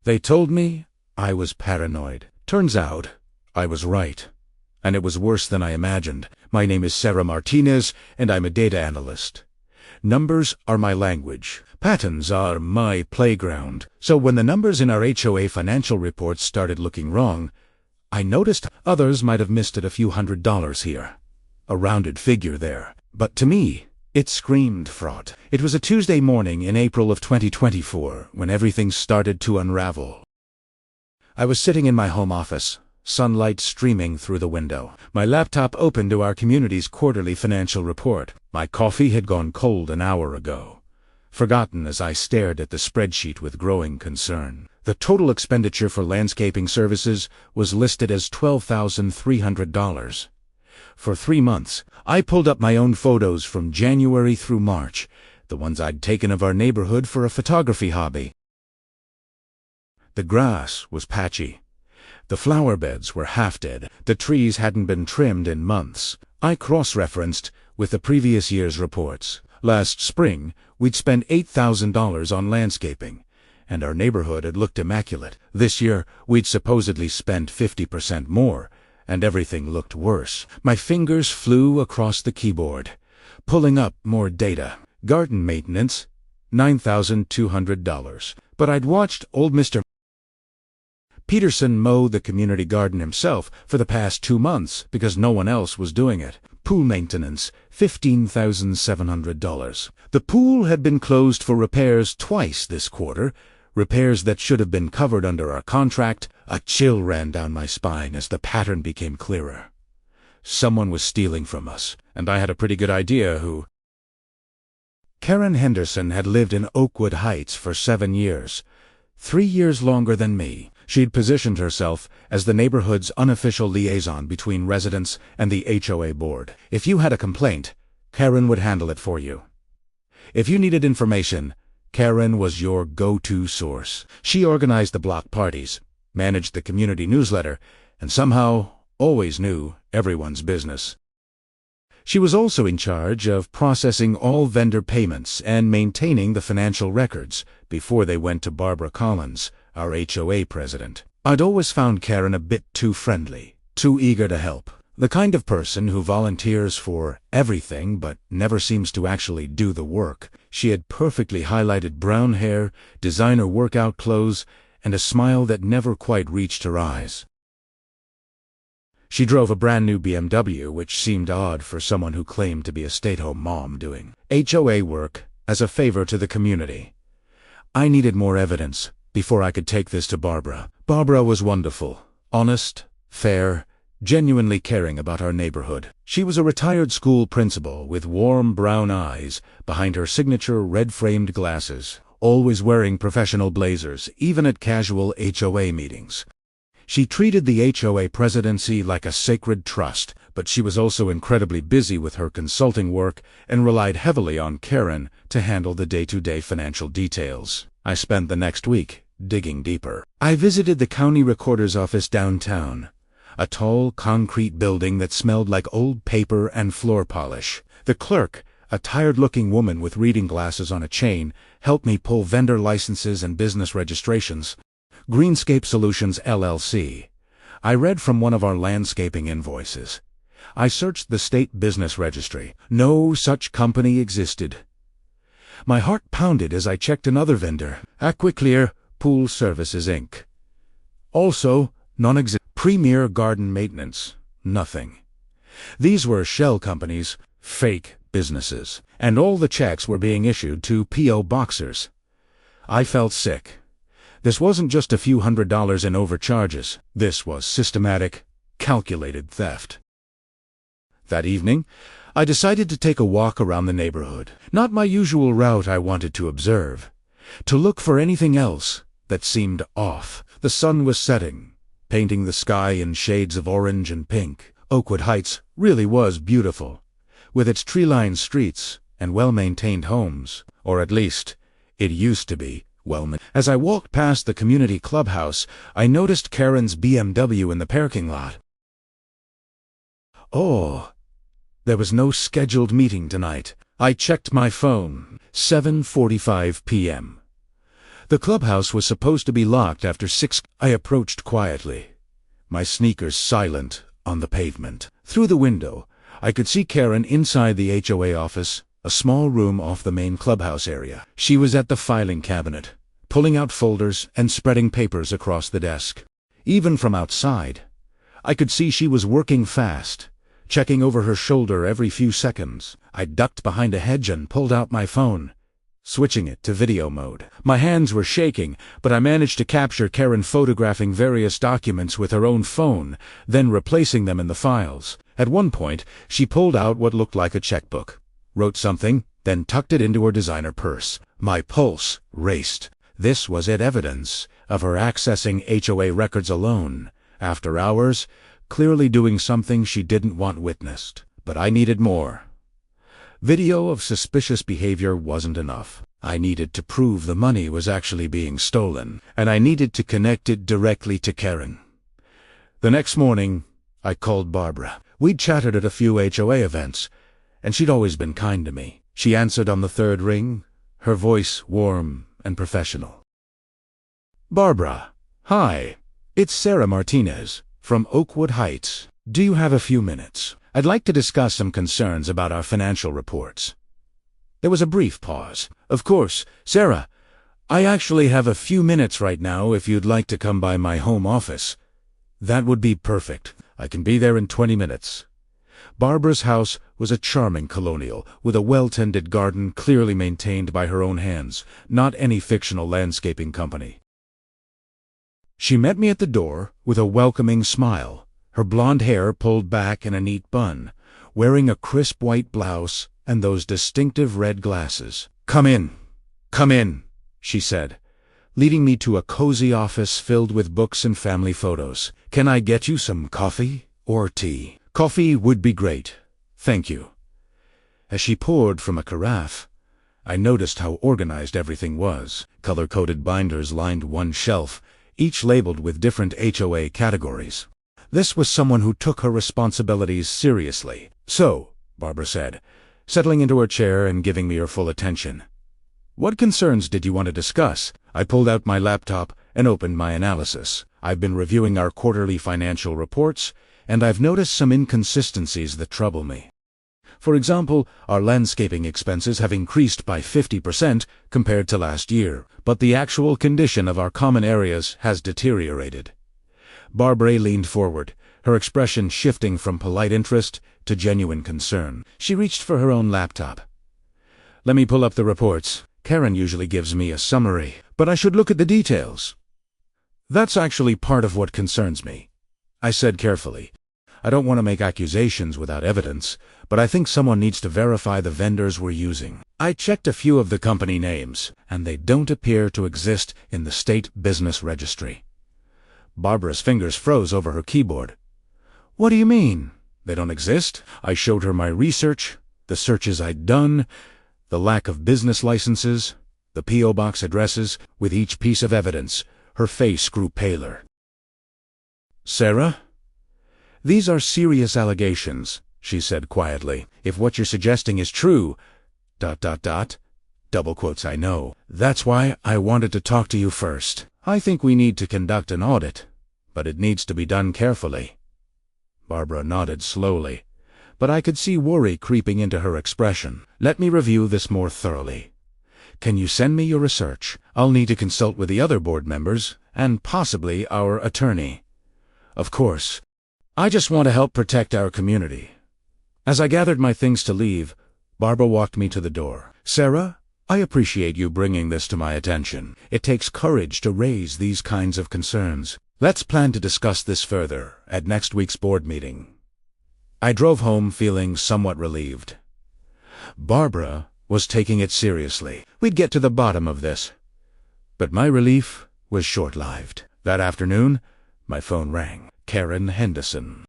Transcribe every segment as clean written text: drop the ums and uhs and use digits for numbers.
They told me I was paranoid. Turns out I was right. And it was worse than I imagined. My name is Sarah Martinez, and I'm a data analyst. Numbers are my language. Patterns are my playground. So when the numbers in our HOA financial reports started looking wrong, I noticed others might have missed it a few $100s here. A rounded figure there. But to me, it screamed fraud. It was a Tuesday morning in April of 2024 when everything started to unravel. I was sitting in my home office, sunlight streaming through the window. My laptop opened to our community's quarterly financial report. My coffee had gone cold an hour ago, forgotten as I stared at the spreadsheet with growing concern. The total expenditure for landscaping services was listed as $12,300. For 3 months, I pulled up my own photos from January through March, the ones I'd taken of our neighborhood for a photography hobby. The grass was patchy. The flower beds were half dead. The trees hadn't been trimmed in months. I cross-referenced with the previous year's reports. Last spring, we'd spent $8,000 on landscaping, and our neighborhood had looked immaculate. This year, we'd supposedly spent 50% more, and everything looked worse. My fingers flew across the keyboard, pulling up more data. Garden maintenance, $9,200. But I'd watched old Mr. Peterson mow the community garden himself for the past 2 months because no one else was doing it. Pool maintenance, $15,700. The pool had been closed for repairs twice this quarter, repairs that should have been covered under our contract. A chill ran down my spine as the pattern became clearer. Someone was stealing from us, and I had a pretty good idea who. Karen Henderson had lived in Oakwood Heights for 7 years, 3 years longer than me. She'd positioned herself as the neighborhood's unofficial liaison between residents and the HOA board. If you had a complaint, Karen would handle it for you. If you needed information, Karen was your go-to source. She organized the block parties, managed the community newsletter, and somehow always knew everyone's business. She was also in charge of processing all vendor payments and maintaining the financial records before they went to Barbara Collins, our HOA president. I'd always found Karen a bit too friendly, too eager to help. The kind of person who volunteers for everything but never seems to actually do the work. She had perfectly highlighted brown hair, designer workout clothes, and a smile that never quite reached her eyes. She drove a brand new BMW, which seemed odd for someone who claimed to be a stay-at-home mom doing HOA work as a favor to the community. I needed more evidence before I could take this to Barbara. Barbara was wonderful, honest, fair, genuinely caring about our neighborhood. She was a retired school principal with warm brown eyes behind her signature red-framed glasses, always wearing professional blazers, even at casual HOA meetings. She treated the HOA presidency like a sacred trust, but she was also incredibly busy with her consulting work and relied heavily on Karen to handle the day-to-day financial details. I spent the next week digging deeper. I visited the county recorder's office downtown, a tall concrete building that smelled like old paper and floor polish. The clerk, a tired-looking woman with reading glasses on a chain, helped me pull vendor licenses and business registrations. Greenscape Solutions, LLC. I read from one of our landscaping invoices. I searched the state business registry. No such company existed. My heart pounded as I checked another vendor, AquaClear Pool Services, Inc. Also, non-existent. Premier Garden Maintenance, nothing. These were shell companies, fake businesses, and all the checks were being issued to P.O. Boxers. I felt sick. This wasn't just a few $100s in overcharges. This was systematic, calculated theft. That evening, I decided to take a walk around the neighborhood. Not my usual route I wanted to observe. To look for anything else that seemed off. The sun was setting, painting the sky in shades of orange and pink. Oakwood Heights really was beautiful, with its tree-lined streets and well-maintained homes, or at least, it used to be well-maintained. As I walked past the community clubhouse, I noticed Karen's BMW in the parking lot. Oh, there was no scheduled meeting tonight. I checked my phone. 7:45 p.m. The clubhouse was supposed to be locked after 6. I approached quietly, my sneakers silent on the pavement. Through the window, I could see Karen inside the HOA office, a small room off the main clubhouse area. She was at the filing cabinet, pulling out folders and spreading papers across the desk. Even from outside, I could see she was working fast, checking over her shoulder every few seconds. I ducked behind a hedge and pulled out my phone, switching it to video mode. My hands were shaking, but I managed to capture Karen photographing various documents with her own phone, then replacing them in the files. At one point, she pulled out what looked like a checkbook, wrote something, then tucked it into her designer purse. My pulse raced. This was evidence of her accessing HOA records alone, after hours, clearly doing something she didn't want witnessed. But I needed more. Video of suspicious behavior wasn't enough. I needed to prove the money was actually being stolen, and I needed to connect it directly to Karen. The next morning, I called Barbara. We'd chatted at a few HOA events, and she'd always been kind to me. She answered on the third ring, her voice warm and professional. "Barbara, hi. It's Sarah Martinez from Oakwood Heights. Do you have a few minutes? I'd like to discuss some concerns about our financial reports." There was a brief pause. "Of course, Sarah. I actually have a few minutes right now if you'd like to come by my home office." "That would be perfect. I can be there in 20 minutes. Barbara's house was a charming colonial, with a well-tended garden clearly maintained by her own hands, not any fictional landscaping company. She met me at the door with a welcoming smile, her blonde hair pulled back in a neat bun, wearing a crisp white blouse and those distinctive red glasses. Come in," she said, leading me to a cozy office filled with books and family photos. "Can I get you some coffee or tea?" "Coffee would be great, thank you." As she poured from a carafe, I noticed how organized everything was. Color-coded binders lined one shelf, each labeled with different HOA categories. This was someone who took her responsibilities seriously. "So," Barbara said, settling into her chair and giving me her full attention, "what concerns did you want to discuss?" I pulled out my laptop and opened my analysis. "I've been reviewing our quarterly financial reports, and I've noticed some inconsistencies that trouble me. For example, our landscaping expenses have increased by 50% compared to last year, but the actual condition of our common areas has deteriorated." Barbara leaned forward, her expression shifting from polite interest to genuine concern. She reached for her own laptop. "Let me pull up the reports. Karen usually gives me a summary, but I should look at the details." "That's actually part of what concerns me," I said carefully. "I don't want to make accusations without evidence, but I think someone needs to verify the vendors we're using." I checked a few of the company names, and they don't appear to exist in the state business registry. Barbara's fingers froze over her keyboard. "What do you mean? They don't exist?" I showed her my research, the searches I'd done, the lack of business licenses, the P.O. box addresses. With each piece of evidence, her face grew paler. "Sarah? These are serious allegations," she said quietly. "If what you're suggesting is true, ... double quotes, I know. That's why I wanted to talk to you first. I think we need to conduct an audit, but it needs to be done carefully." Barbara nodded slowly, but I could see worry creeping into her expression. "Let me review this more thoroughly. Can you send me your research? I'll need to consult with the other board members, and possibly our attorney. Of course, I just want to help protect our community." As I gathered my things to leave, Barbara walked me to the door. "Sarah, I appreciate you bringing this to my attention. It takes courage to raise these kinds of concerns. Let's plan to discuss this further at next week's board meeting." I drove home feeling somewhat relieved. Barbara was taking it seriously. We'd get to the bottom of this. But my relief was short-lived. That afternoon, my phone rang. Karen Henderson.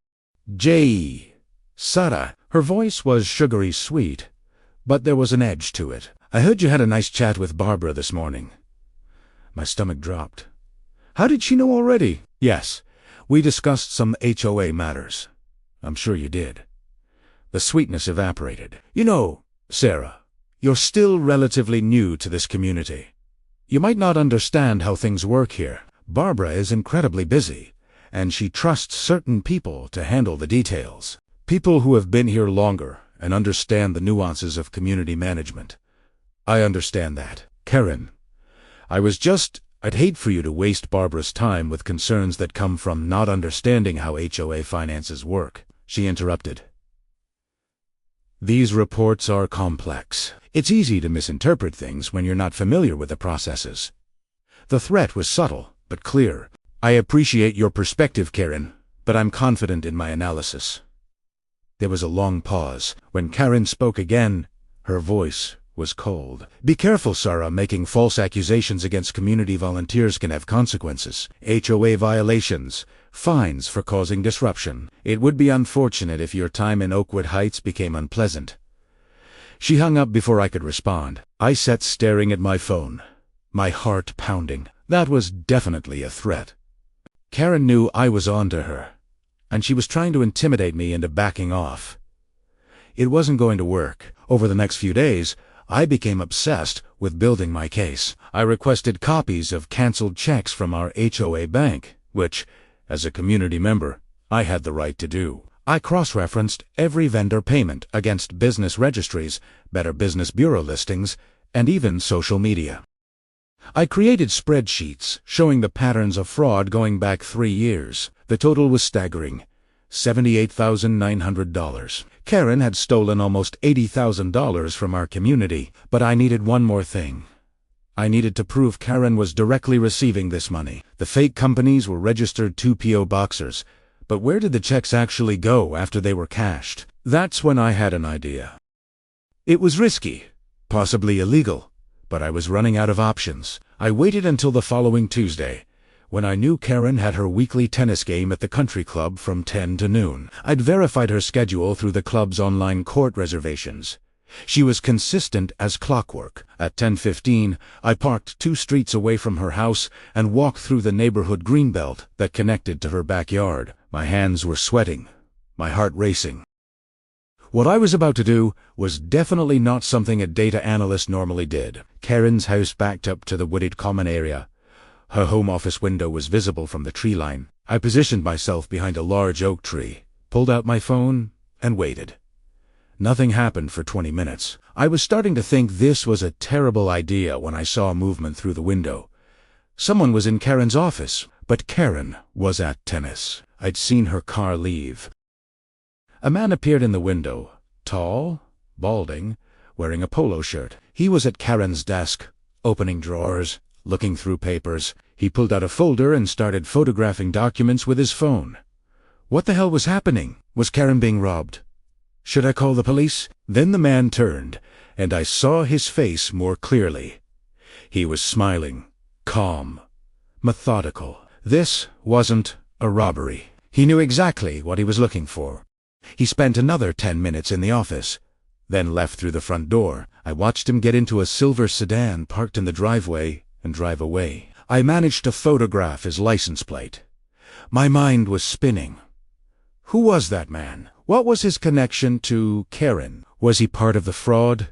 "J. Sarah." Her voice was sugary sweet, but there was an edge to it. "I heard you had a nice chat with Barbara this morning." My stomach dropped. How did she know already? "Yes, we discussed some HOA matters." "I'm sure you did." The sweetness evaporated. "You know, Sarah, you're still relatively new to this community. You might not understand how things work here. Barbara is incredibly busy, and she trusts certain people to handle the details. People who have been here longer and understand the nuances of community management. I understand that. Karen, I'd hate for you to waste Barbara's time with concerns that come from not understanding how HOA finances work. She interrupted. These reports are complex. It's easy to misinterpret things when you're not familiar with the processes. The threat was subtle, but clear. I appreciate your perspective, Karen, but I'm confident in my analysis. There was a long pause. When Karen spoke again, her voice was cold. Be careful, Sarah. Making false accusations against community volunteers can have consequences. HOA violations, fines for causing disruption. It would be unfortunate if your time in Oakwood Heights became unpleasant. She hung up before I could respond. I sat staring at my phone, my heart pounding. That was definitely a threat. Karen knew I was on to her, and she was trying to intimidate me into backing off. It wasn't going to work. Over the next few days, I became obsessed with building my case. I requested copies of canceled checks from our HOA bank, which, as a community member, I had the right to do. I cross-referenced every vendor payment against business registries, Better Business Bureau listings, and even social media. I created spreadsheets showing the patterns of fraud going back 3 years. The total was staggering. $78,900. Karen had stolen almost $80,000 from our community, but I needed one more thing. I needed to prove Karen was directly receiving this money. The fake companies were registered to P.O. Boxers, but where did the checks actually go after they were cashed? That's when I had an idea. It was risky, possibly illegal, but I was running out of options. I waited until the following Tuesday, when I knew Karen had her weekly tennis game at the country club from 10 to noon. I'd verified her schedule through the club's online court reservations. She was consistent as clockwork. At 10:15, I parked 2 streets away from her house and walked through the neighborhood greenbelt that connected to her backyard. My hands were sweating, my heart racing. What I was about to do was definitely not something a data analyst normally did. Karen's house backed up to the wooded common area. Her home office window was visible from the tree line. I positioned myself behind a large oak tree, pulled out my phone, and waited. Nothing happened for 20 minutes. I was starting to think this was a terrible idea when I saw movement through the window. Someone was in Karen's office, but Karen was at tennis. I'd seen her car leave. A man appeared in the window, tall, balding, wearing a polo shirt. He was at Karen's desk, opening drawers, looking through papers. He pulled out a folder and started photographing documents with his phone. What the hell was happening? Was Karen being robbed? Should I call the police? Then the man turned, and I saw his face more clearly. He was smiling, calm, methodical. This wasn't a robbery. He knew exactly what he was looking for. He spent another 10 minutes in the office, then left through the front door. I watched him get into a silver sedan parked in the driveway and drive away. I managed to photograph his license plate. My mind was spinning. Who was that man? What was his connection to Karen? Was he part of the fraud?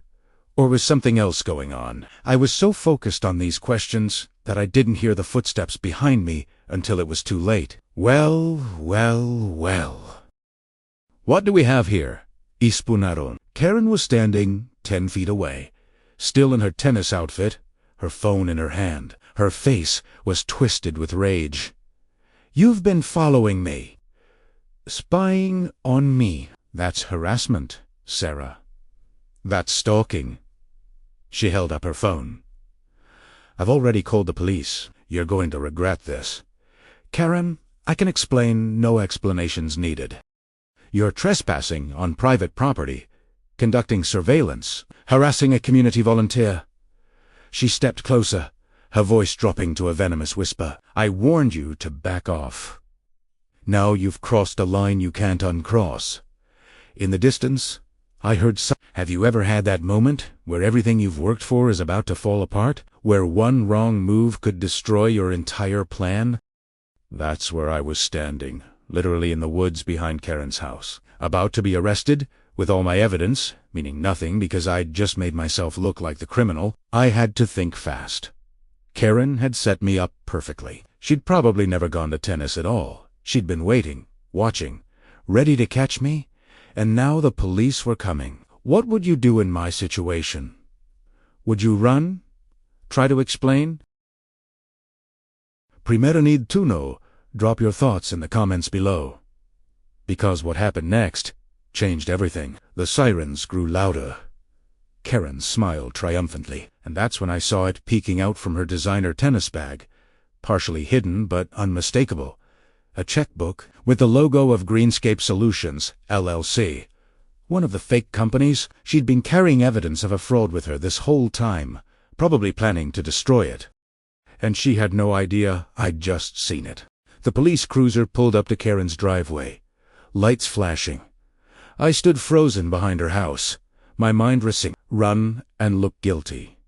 Or was something else going on? I was so focused on these questions that I didn't hear the footsteps behind me until it was too late. Well. What do we have here? Ispunaron. Karen was standing 10 feet away, still in her tennis outfit, her phone in her hand. Her face was twisted with rage. You've been following me. Spying on me. That's harassment, Sarah. That's stalking. She held up her phone. I've already called the police. You're going to regret this. Karen, I can explain. No explanations needed. You're trespassing on private property, conducting surveillance, harassing a community volunteer. She stepped closer, her voice dropping to a venomous whisper. I warned you to back off. Now you've crossed a line you can't uncross. In the distance, I heard some. Have you ever had that moment where everything you've worked for is about to fall apart? Where one wrong move could destroy your entire plan? That's where I was standing, literally in the woods behind Karen's house, about to be arrested, with all my evidence, meaning nothing because I'd just made myself look like the criminal. I had to think fast. Karen had set me up perfectly. She'd probably never gone to tennis at all. She'd been waiting, watching, ready to catch me, and now the police were coming. What would you do in my situation? Would you run? Try to explain? Primero need to know. Drop your thoughts in the comments below. Because what happened next changed everything. The sirens grew louder. Karen smiled triumphantly, and that's when I saw it peeking out from her designer tennis bag, partially hidden but unmistakable. A checkbook with the logo of Greenscape Solutions, LLC. One of the fake companies. She'd been carrying evidence of a fraud with her this whole time, probably planning to destroy it. And she had no idea I'd just seen it. The police cruiser pulled up to Karen's driveway, lights flashing. I stood frozen behind her house, my mind racing. Run and look guilty.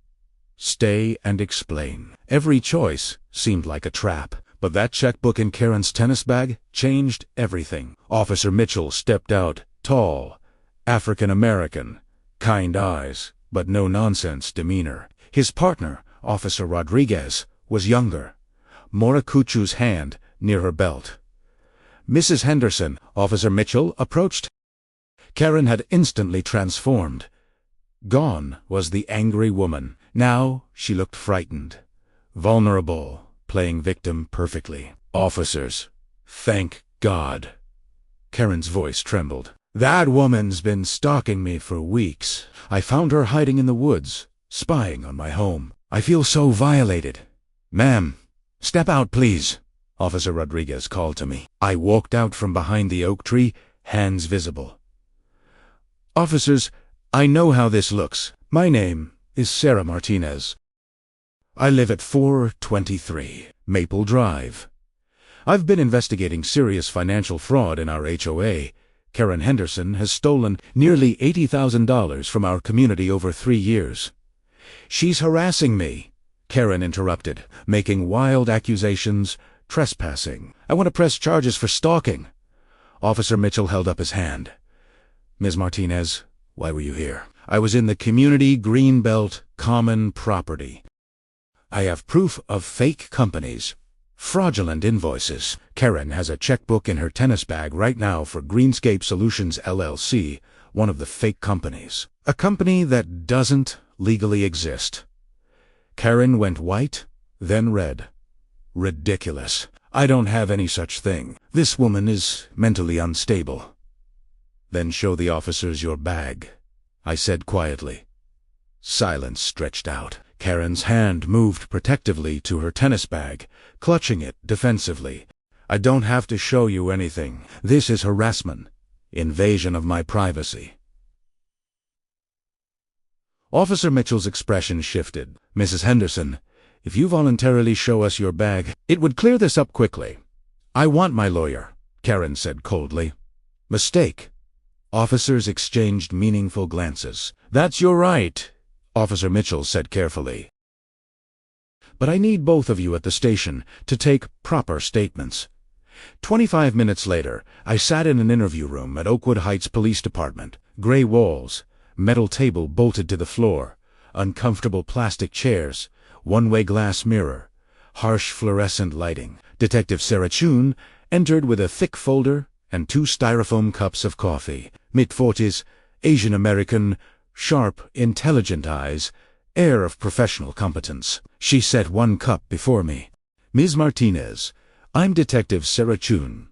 Stay and explain. Every choice seemed like a trap, but that checkbook in Karen's tennis bag changed everything. Officer Mitchell stepped out, tall, African-American, kind eyes, but no-nonsense demeanor. His partner, Officer Rodriguez, was younger, Morikuchu's hand near her belt. Mrs. Henderson, Officer Mitchell approached. Karen had instantly transformed. Gone was the angry woman. Now she looked frightened, vulnerable, playing victim perfectly. Officers, thank God. Karen's voice trembled. That woman's been stalking me for weeks. I found her hiding in the woods, spying on my home. I feel so violated. Ma'am, step out, please, Officer Rodriguez called to me. I walked out from behind the oak tree, hands visible. Officers, I know how this looks. My name is Sarah Martinez. I live at 423 Maple Drive. I've been investigating serious financial fraud in our HOA. Karen Henderson has stolen nearly $80,000 from our community over 3 years. She's harassing me, Karen interrupted, making wild accusations, trespassing. I want to press charges for stalking. Officer Mitchell held up his hand. Ms. Martinez, why were you here? I was in the community Greenbelt common property. I have proof of fake companies, fraudulent invoices. Karen has a checkbook in her tennis bag right now for Greenscape Solutions LLC, one of the fake companies. A company that doesn't legally exist. Karen went white, then red. Ridiculous. I don't have any such thing. This woman is mentally unstable. Then show the officers your bag, I said quietly. Silence stretched out. Karen's hand moved protectively to her tennis bag, clutching it defensively. I don't have to show you anything. This is harassment, invasion of my privacy. Officer Mitchell's expression shifted. Mrs. Henderson, if you voluntarily show us your bag, it would clear this up quickly. I want my lawyer, Karen said coldly. Mistake. Officers exchanged meaningful glances. That's your right, Officer Mitchell said carefully. But I need both of you at the station to take proper statements. 25 minutes later, I sat in an interview room at Oakwood Heights Police Department. Gray walls, metal table bolted to the floor, uncomfortable plastic chairs, one-way glass mirror, harsh fluorescent lighting. Detective Sarah Chun entered with a thick folder and 2 styrofoam cups of coffee. Mid-40s, Asian American, sharp, intelligent eyes, air of professional competence. She set 1 cup before me. Ms. Martinez, I'm Detective Sarah Chun.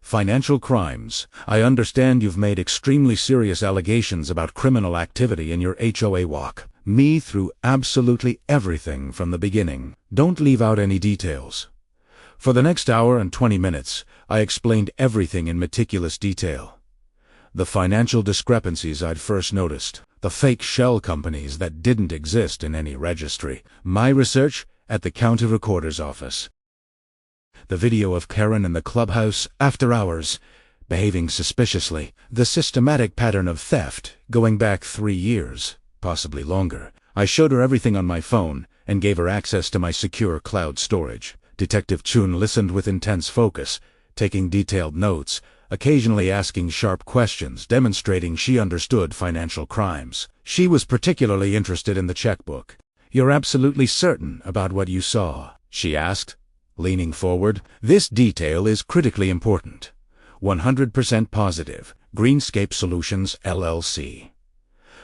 Financial crimes. I understand you've made extremely serious allegations about criminal activity in your HOA walk. Me through absolutely everything from the beginning. Don't leave out any details. For the next hour and 20 minutes, I explained everything in meticulous detail. The financial discrepancies I'd first noticed, the fake shell companies that didn't exist in any registry, my research at the county recorder's office. The video of Karen in the clubhouse after hours, behaving suspiciously, the systematic pattern of theft going back 3 years, possibly longer. I showed her everything on my phone and gave her access to my secure cloud storage. Detective Chun listened with intense focus, taking detailed notes, occasionally asking sharp questions demonstrating she understood financial crimes. She was particularly interested in the checkbook. "You're absolutely certain about what you saw?" she asked, leaning forward. "This detail is critically important. 100% positive. Greenscape Solutions, LLC."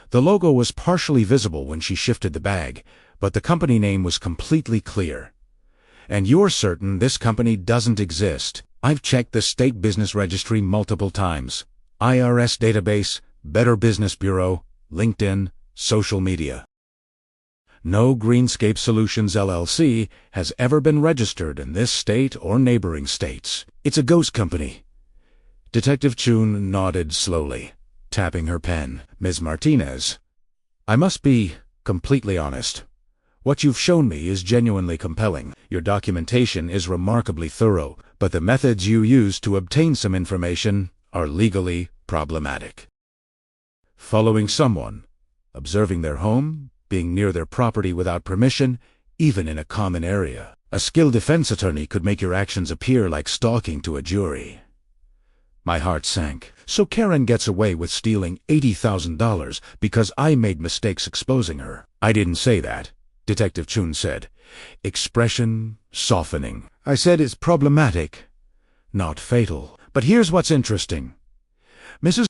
The logo was partially visible when she shifted the bag, but the company name was completely clear. "And you're certain this company doesn't exist?" "I've checked the state business registry multiple times. IRS database, Better Business Bureau, LinkedIn, social media. No Greenscape Solutions LLC has ever been registered in this state or neighboring states. It's a ghost company." Detective Chun nodded slowly, tapping her pen. "Ms. Martinez, I must be completely honest. What you've shown me is genuinely compelling. Your documentation is remarkably thorough, but the methods you use to obtain some information are legally problematic. Following someone, observing their home, being near their property without permission, even in a common area. A skilled defense attorney could make your actions appear like stalking to a jury." My heart sank. "So Karen gets away with stealing $80,000 because I made mistakes exposing her?" "I didn't say that," Detective Chun said, expression softening. "I said it's problematic, not fatal. But here's what's interesting. Mrs.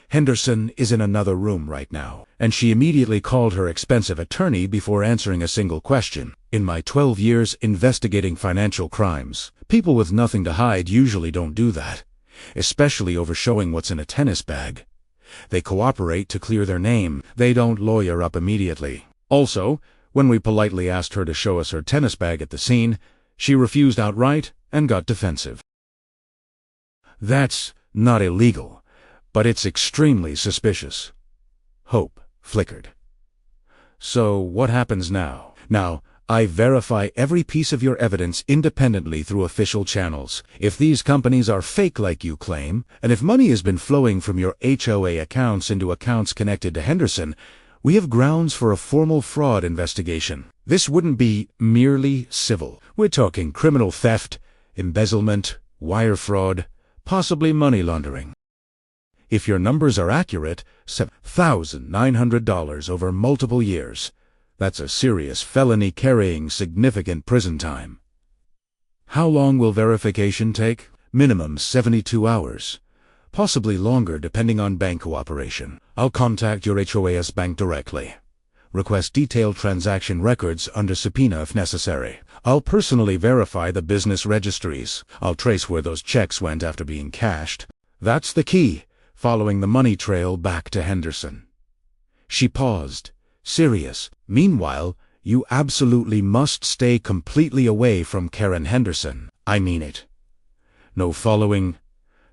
Henderson is in another room right now, and she immediately called her expensive attorney before answering a single question. In my 12 years investigating financial crimes, people with nothing to hide usually don't do that, especially over showing what's in a tennis bag. They cooperate to clear their name. They don't lawyer up immediately. Also, when we politely asked her to show us her tennis bag at the scene, she refused outright and got defensive. That's not illegal, but it's extremely suspicious." Hope flickered. "So what happens now?" "Now, I verify every piece of your evidence independently through official channels. If these companies are fake like you claim, and if money has been flowing from your HOA accounts into accounts connected to Henderson, we have grounds for a formal fraud investigation. This wouldn't be merely civil. We're talking criminal theft, embezzlement, wire fraud, possibly money laundering. If your numbers are accurate, $7,900 over multiple years. That's a serious felony carrying significant prison time." "How long will verification take?" "Minimum 72 hours. Possibly longer depending on bank cooperation. I'll contact your HOA's bank directly. Request detailed transaction records under subpoena if necessary. I'll personally verify the business registries. I'll trace where those checks went after being cashed. That's the key, following the money trail back to Henderson." She paused, serious. "Meanwhile, you absolutely must stay completely away from Karen Henderson. I mean it. No following,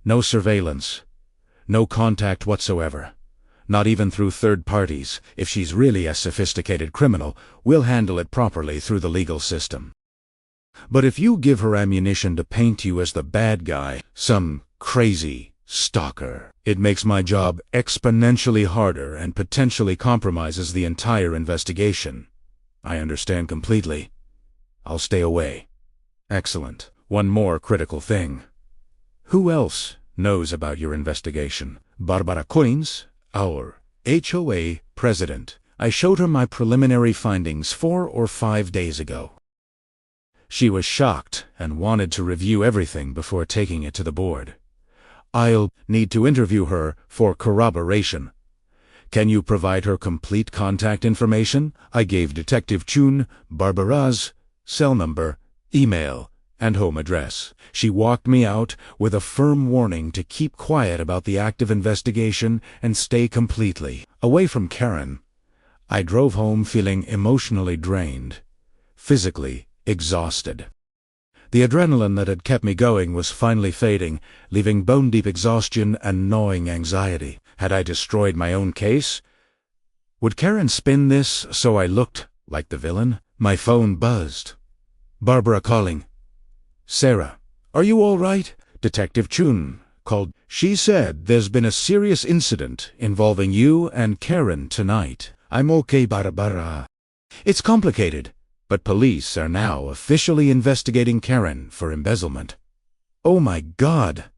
no surveillance, no contact whatsoever. Not even through third parties. If she's really a sophisticated criminal, we'll handle it properly through the legal system. But if you give her ammunition to paint you as the bad guy, some crazy stalker, it makes my job exponentially harder and potentially compromises the entire investigation." "I understand completely. I'll stay away." "Excellent. One more critical thing. Who else knows about your investigation?" "Barbara Coins, our HOA president. I showed her my preliminary findings 4 or 5 days ago. She was shocked and wanted to review everything before taking it to the board. I'll need to interview her for corroboration. Can you provide her complete contact information?" I gave Detective Chun Barbara's cell number, email, and home address. She walked me out with a firm warning to keep quiet about the active investigation and stay completely away from Karen. I drove home feeling emotionally drained, physically exhausted. The adrenaline that had kept me going was finally fading, leaving bone-deep exhaustion and gnawing anxiety. Had I destroyed my own case? Would Karen spin this so I looked like the villain? My phone buzzed. Barbara calling. "Sarah, are you all right?" Detective Chun called. "She said there's been a serious incident involving you and Karen tonight." "I'm okay, Barbara. It's complicated, but police are now officially investigating Karen for embezzlement." "Oh my God!"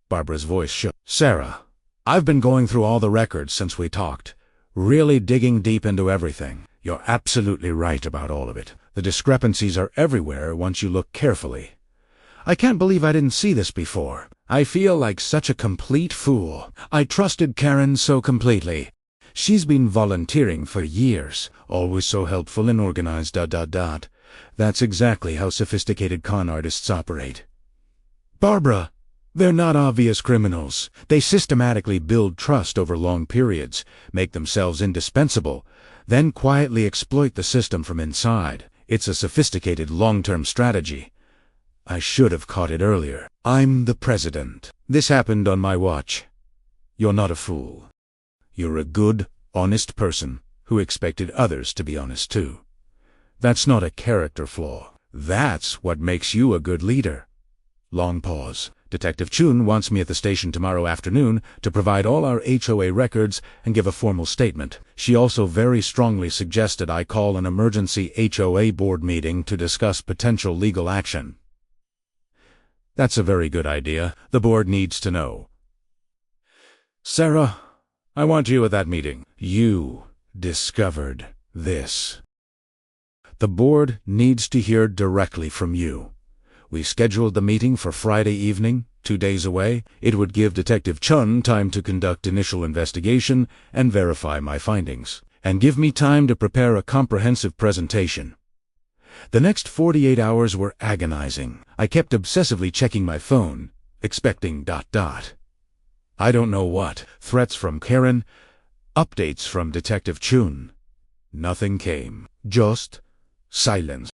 Barbara's voice shook. "Sarah, I've been going through all the records since we talked, Really digging deep into everything. You're absolutely right about all of it. The discrepancies are everywhere once you look carefully. I can't believe I didn't see this before. I feel like such a complete fool. I trusted Karen so completely. She's been volunteering for years, always so helpful and organized. That's exactly how sophisticated con artists operate. Barbara, they're not obvious criminals. They systematically build trust over long periods, make themselves indispensable, then quietly exploit the system from inside. It's a sophisticated long-term strategy. I should have caught it earlier. I'm the president. This happened on my watch. You're not a fool. You're a good, honest person who expected others to be honest too. That's not a character flaw. That's what makes you a good leader. Long pause. Detective Chun wants me at the station tomorrow afternoon to provide all our HOA records and give a formal statement. She also very strongly suggested I call an emergency HOA board meeting to discuss potential legal action. That's a very good idea. The board needs to know. Sarah, I want you at that meeting. You discovered this. The board needs to hear directly from you. We scheduled the meeting for Friday evening, 2 days away. It would give Detective Chun time to conduct initial investigation and verify my findings, and give me time to prepare a comprehensive presentation. The next 48 hours were agonizing. I kept obsessively checking my phone, expecting ... I don't know what. Threats from Karen, updates from Detective Chun. Nothing came. Just silence.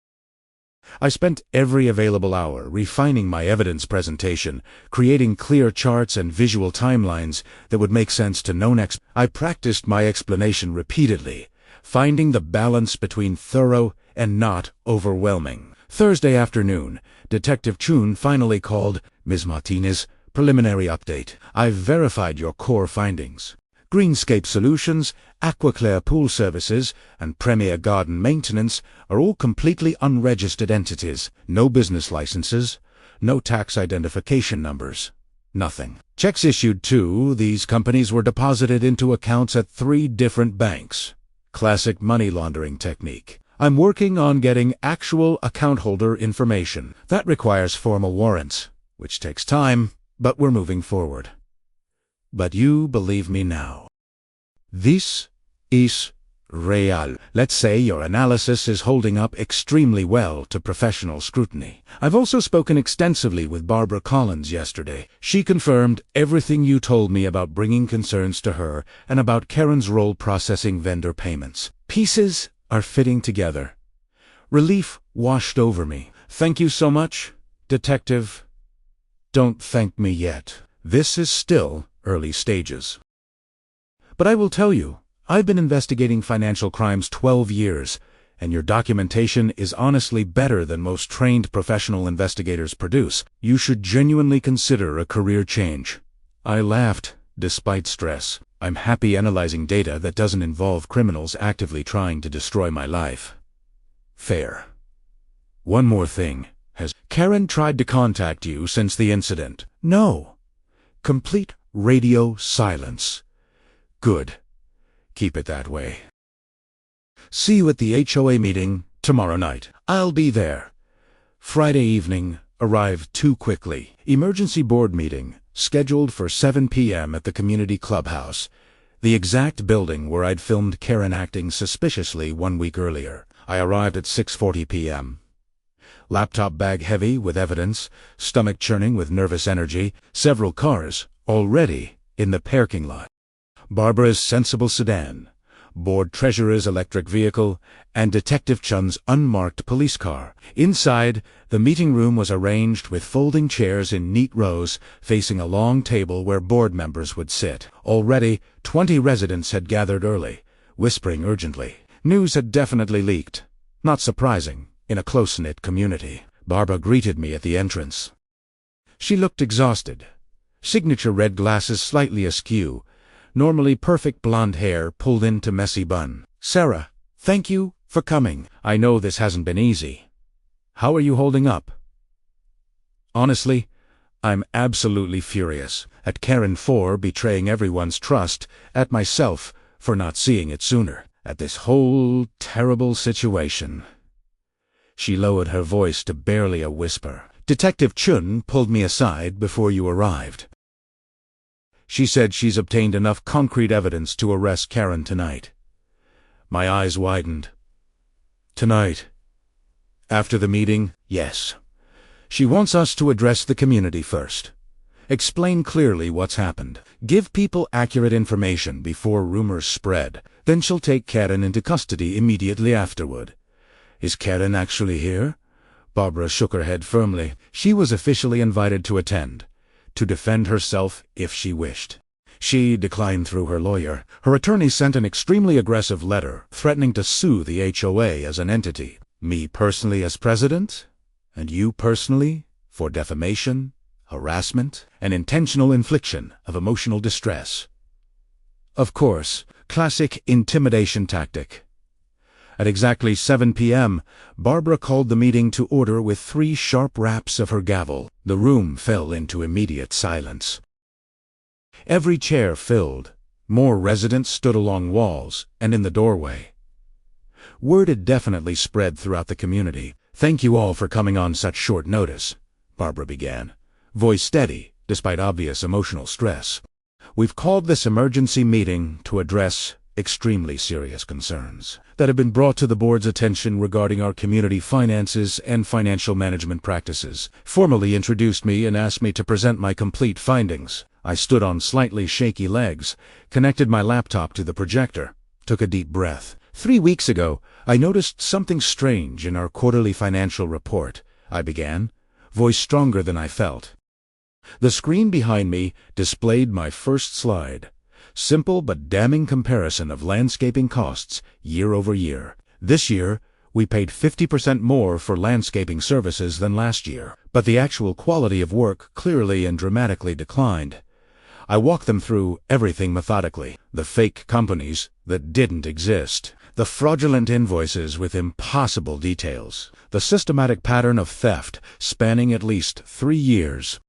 I spent every available hour refining my evidence presentation, creating clear charts and visual timelines that would make sense to known experts. I practiced my explanation repeatedly, finding the balance between thorough and not overwhelming. Thursday afternoon, Detective Chun finally called. Ms. Martinez, preliminary update. I've verified your core findings. Greenscape Solutions, Aquaclaire Pool Services, and Premier Garden Maintenance are all completely unregistered entities. No business licenses, no tax identification numbers. Nothing. Checks issued to these companies were deposited into accounts at 3 different banks. Classic money laundering technique. I'm working on getting actual account holder information. That requires formal warrants, which takes time, but we're moving forward. But you believe me now. This is real. Let's say your analysis is holding up extremely well to professional scrutiny. I've also spoken extensively with Barbara Collins yesterday. She confirmed everything you told me about bringing concerns to her and about Karen's role processing vendor payments. Pieces are fitting together. Relief washed over me. Thank you so much, Detective. Don't thank me yet. This is still early stages. But I will tell you, I've been investigating financial crimes 12 years, and your documentation is honestly better than most trained professional investigators produce. You should genuinely consider a career change. I laughed, despite stress. I'm happy analyzing data that doesn't involve criminals actively trying to destroy my life. Fair. One more thing. Has Karen tried to contact you since the incident? No. Complete radio silence. Good. Keep it that way. See you at the HOA meeting tomorrow night. I'll be there. Friday evening arrived too quickly. Emergency board meeting scheduled for 7 p.m. at the community clubhouse, the exact building where I'd filmed Karen acting suspiciously 1 week earlier. I arrived at 6:40 p.m. Laptop bag heavy with evidence, stomach churning with nervous energy, several cars already in the parking lot. Barbara's sensible sedan, board treasurer's electric vehicle, and Detective Chun's unmarked police car. Inside, the meeting room was arranged with folding chairs in neat rows facing a long table where board members would sit. Already, 20 residents had gathered early, whispering urgently. News had definitely leaked. Not surprising, in a close-knit community. Barbara greeted me at the entrance. She looked exhausted. Signature red glasses slightly askew, normally perfect blonde hair pulled into messy bun. Sarah, thank you for coming. I know this hasn't been easy. How are you holding up? Honestly, I'm absolutely furious at Karen for betraying everyone's trust, at myself for not seeing it sooner, at this whole terrible situation. She lowered her voice to barely a whisper. Detective Chun pulled me aside before you arrived. She said she's obtained enough concrete evidence to arrest Karen tonight. My eyes widened. Tonight? After the meeting? Yes. She wants us to address the community first. Explain clearly what's happened. Give people accurate information before rumors spread. Then she'll take Karen into custody immediately afterward. Is Karen actually here? Barbara shook her head firmly. She was officially invited to attend, to defend herself if she wished. She declined through her lawyer. Her attorney sent an extremely aggressive letter threatening to sue the HOA as an entity. Me personally as president, and you personally for defamation, harassment, and intentional infliction of emotional distress. Of course, classic intimidation tactic. At exactly 7 p.m., Barbara called the meeting to order with 3 sharp raps of her gavel. The room fell into immediate silence. Every chair filled. More residents stood along walls and in the doorway. Word had definitely spread throughout the community. Thank you all for coming on such short notice, Barbara began, voice steady despite obvious emotional stress. We've called this emergency meeting to address extremely serious concerns that have been brought to the board's attention regarding our community finances and financial management practices. Formally introduced me and asked me to present my complete findings. I stood on slightly shaky legs, connected my laptop to the projector, took a deep breath. 3 weeks ago, I noticed something strange in our quarterly financial report, I began, voice stronger than I felt. The screen behind me displayed my first slide. Simple but damning comparison of landscaping costs year over year. This year, we paid 50% more for landscaping services than last year, but the actual quality of work clearly and dramatically declined. I walked them through everything methodically. The fake companies that didn't exist. The fraudulent invoices with impossible details. The systematic pattern of theft spanning at least 3 years.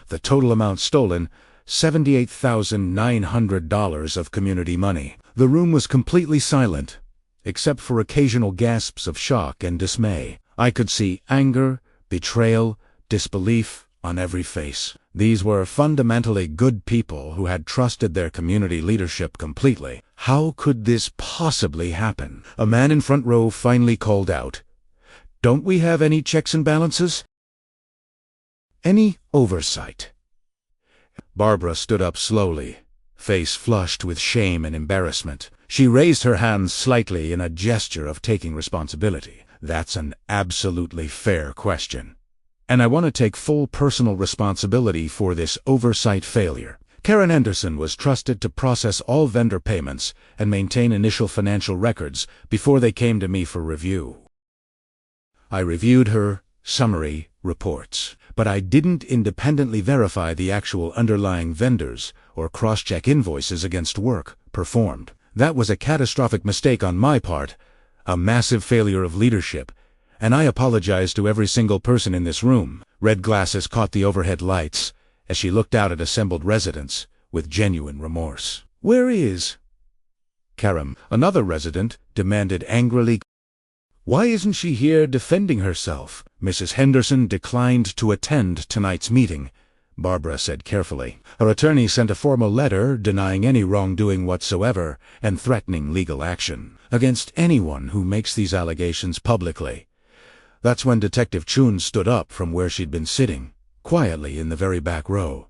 The total amount stolen, $78,900 of community money. The room was completely silent, except for occasional gasps of shock and dismay. I could see anger, betrayal, disbelief on every face. These were fundamentally good people who had trusted their community leadership completely. How could this possibly happen? A man in front row finally called out, "Don't we have any checks and balances? Any oversight?" Barbara stood up slowly, face flushed with shame and embarrassment. She raised her hands slightly in a gesture of taking responsibility. That's an absolutely fair question. And I want to take full personal responsibility for this oversight failure. Karen Henderson was trusted to process all vendor payments and maintain initial financial records before they came to me for review. I reviewed her summary reports, but I didn't independently verify the actual underlying vendors or cross-check invoices against work performed. That was a catastrophic mistake on my part, a massive failure of leadership, and I apologize to every single person in this room. Red glasses caught the overhead lights as she looked out at assembled residents with genuine remorse. "Where is Karen?" another resident demanded angrily. "Why isn't she here defending herself?" "Mrs. Henderson declined to attend tonight's meeting," Barbara said carefully. Her attorney sent a formal letter denying any wrongdoing whatsoever and threatening legal action against anyone who makes these allegations publicly. That's when Detective Chun stood up from where she'd been sitting, quietly in the very back row.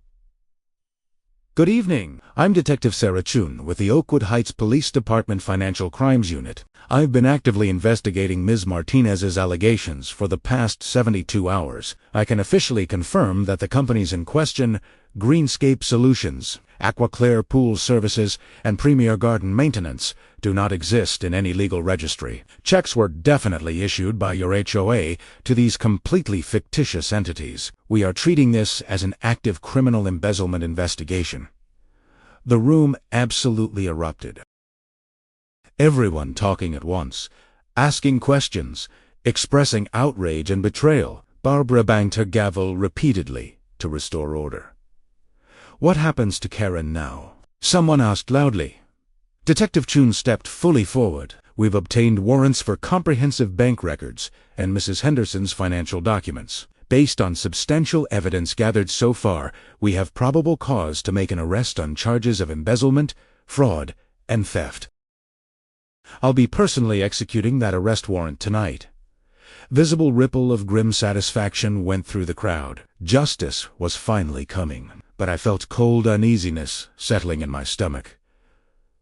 "Good evening. I'm Detective Sarah Chun with the Oakwood Heights Police Department Financial Crimes Unit. I've been actively investigating Ms. Martinez's allegations for the past 72 hours. I can officially confirm that the companies in question, Greenscape Solutions, Aquaclear Pool Services, and Premier Garden Maintenance, do not exist in any legal registry. Checks were definitely issued by your HOA to these completely fictitious entities. We are treating this as an active criminal embezzlement investigation." The room absolutely erupted. Everyone talking at once, asking questions, expressing outrage and betrayal. Barbara banged her gavel repeatedly to restore order. "What happens to Karen now?" someone asked loudly. Detective Chun stepped fully forward. We've obtained warrants for comprehensive bank records and Mrs. Henderson's financial documents. Based on substantial evidence gathered so far, we have probable cause to make an arrest on charges of embezzlement, fraud, and theft. I'll be personally executing that arrest warrant tonight. Visible ripple of grim satisfaction went through the crowd. Justice was finally coming, but I felt cold uneasiness settling in my stomach.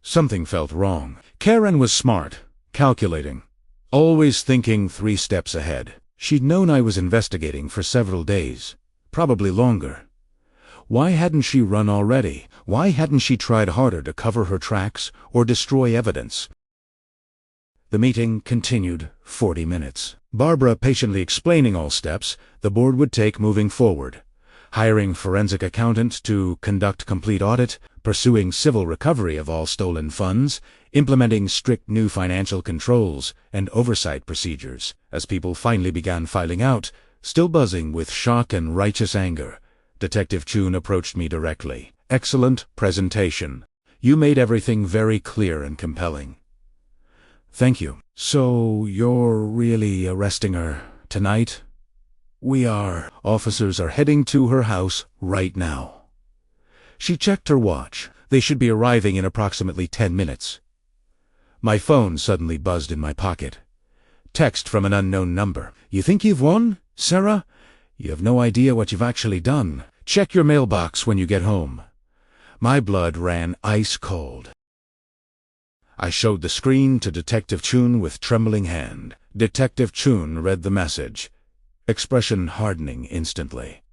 Something felt wrong. Karen was smart, calculating, always thinking 3 steps ahead. She'd known I was investigating for several days, probably longer. Why hadn't she run already? Why hadn't she tried harder to cover her tracks or destroy evidence? The meeting continued 40 minutes. Barbara patiently explaining all steps the board would take moving forward. Hiring forensic accountant to conduct complete audit, pursuing civil recovery of all stolen funds, implementing strict new financial controls and oversight procedures. As people finally began filing out, still buzzing with shock and righteous anger, Detective Chun approached me directly. "Excellent presentation. You made everything very clear and compelling." "Thank you. So you're really arresting her tonight?" "We are. Officers are heading to her house right now." She checked her watch. They should be arriving in approximately 10 minutes. My phone suddenly buzzed in my pocket. Text from an unknown number. "You think you've won, Sarah? You have no idea what you've actually done. Check your mailbox when you get home." My blood ran ice cold. I showed the screen to Detective Chun with trembling hand. Detective Chun read the message, expression hardening instantly.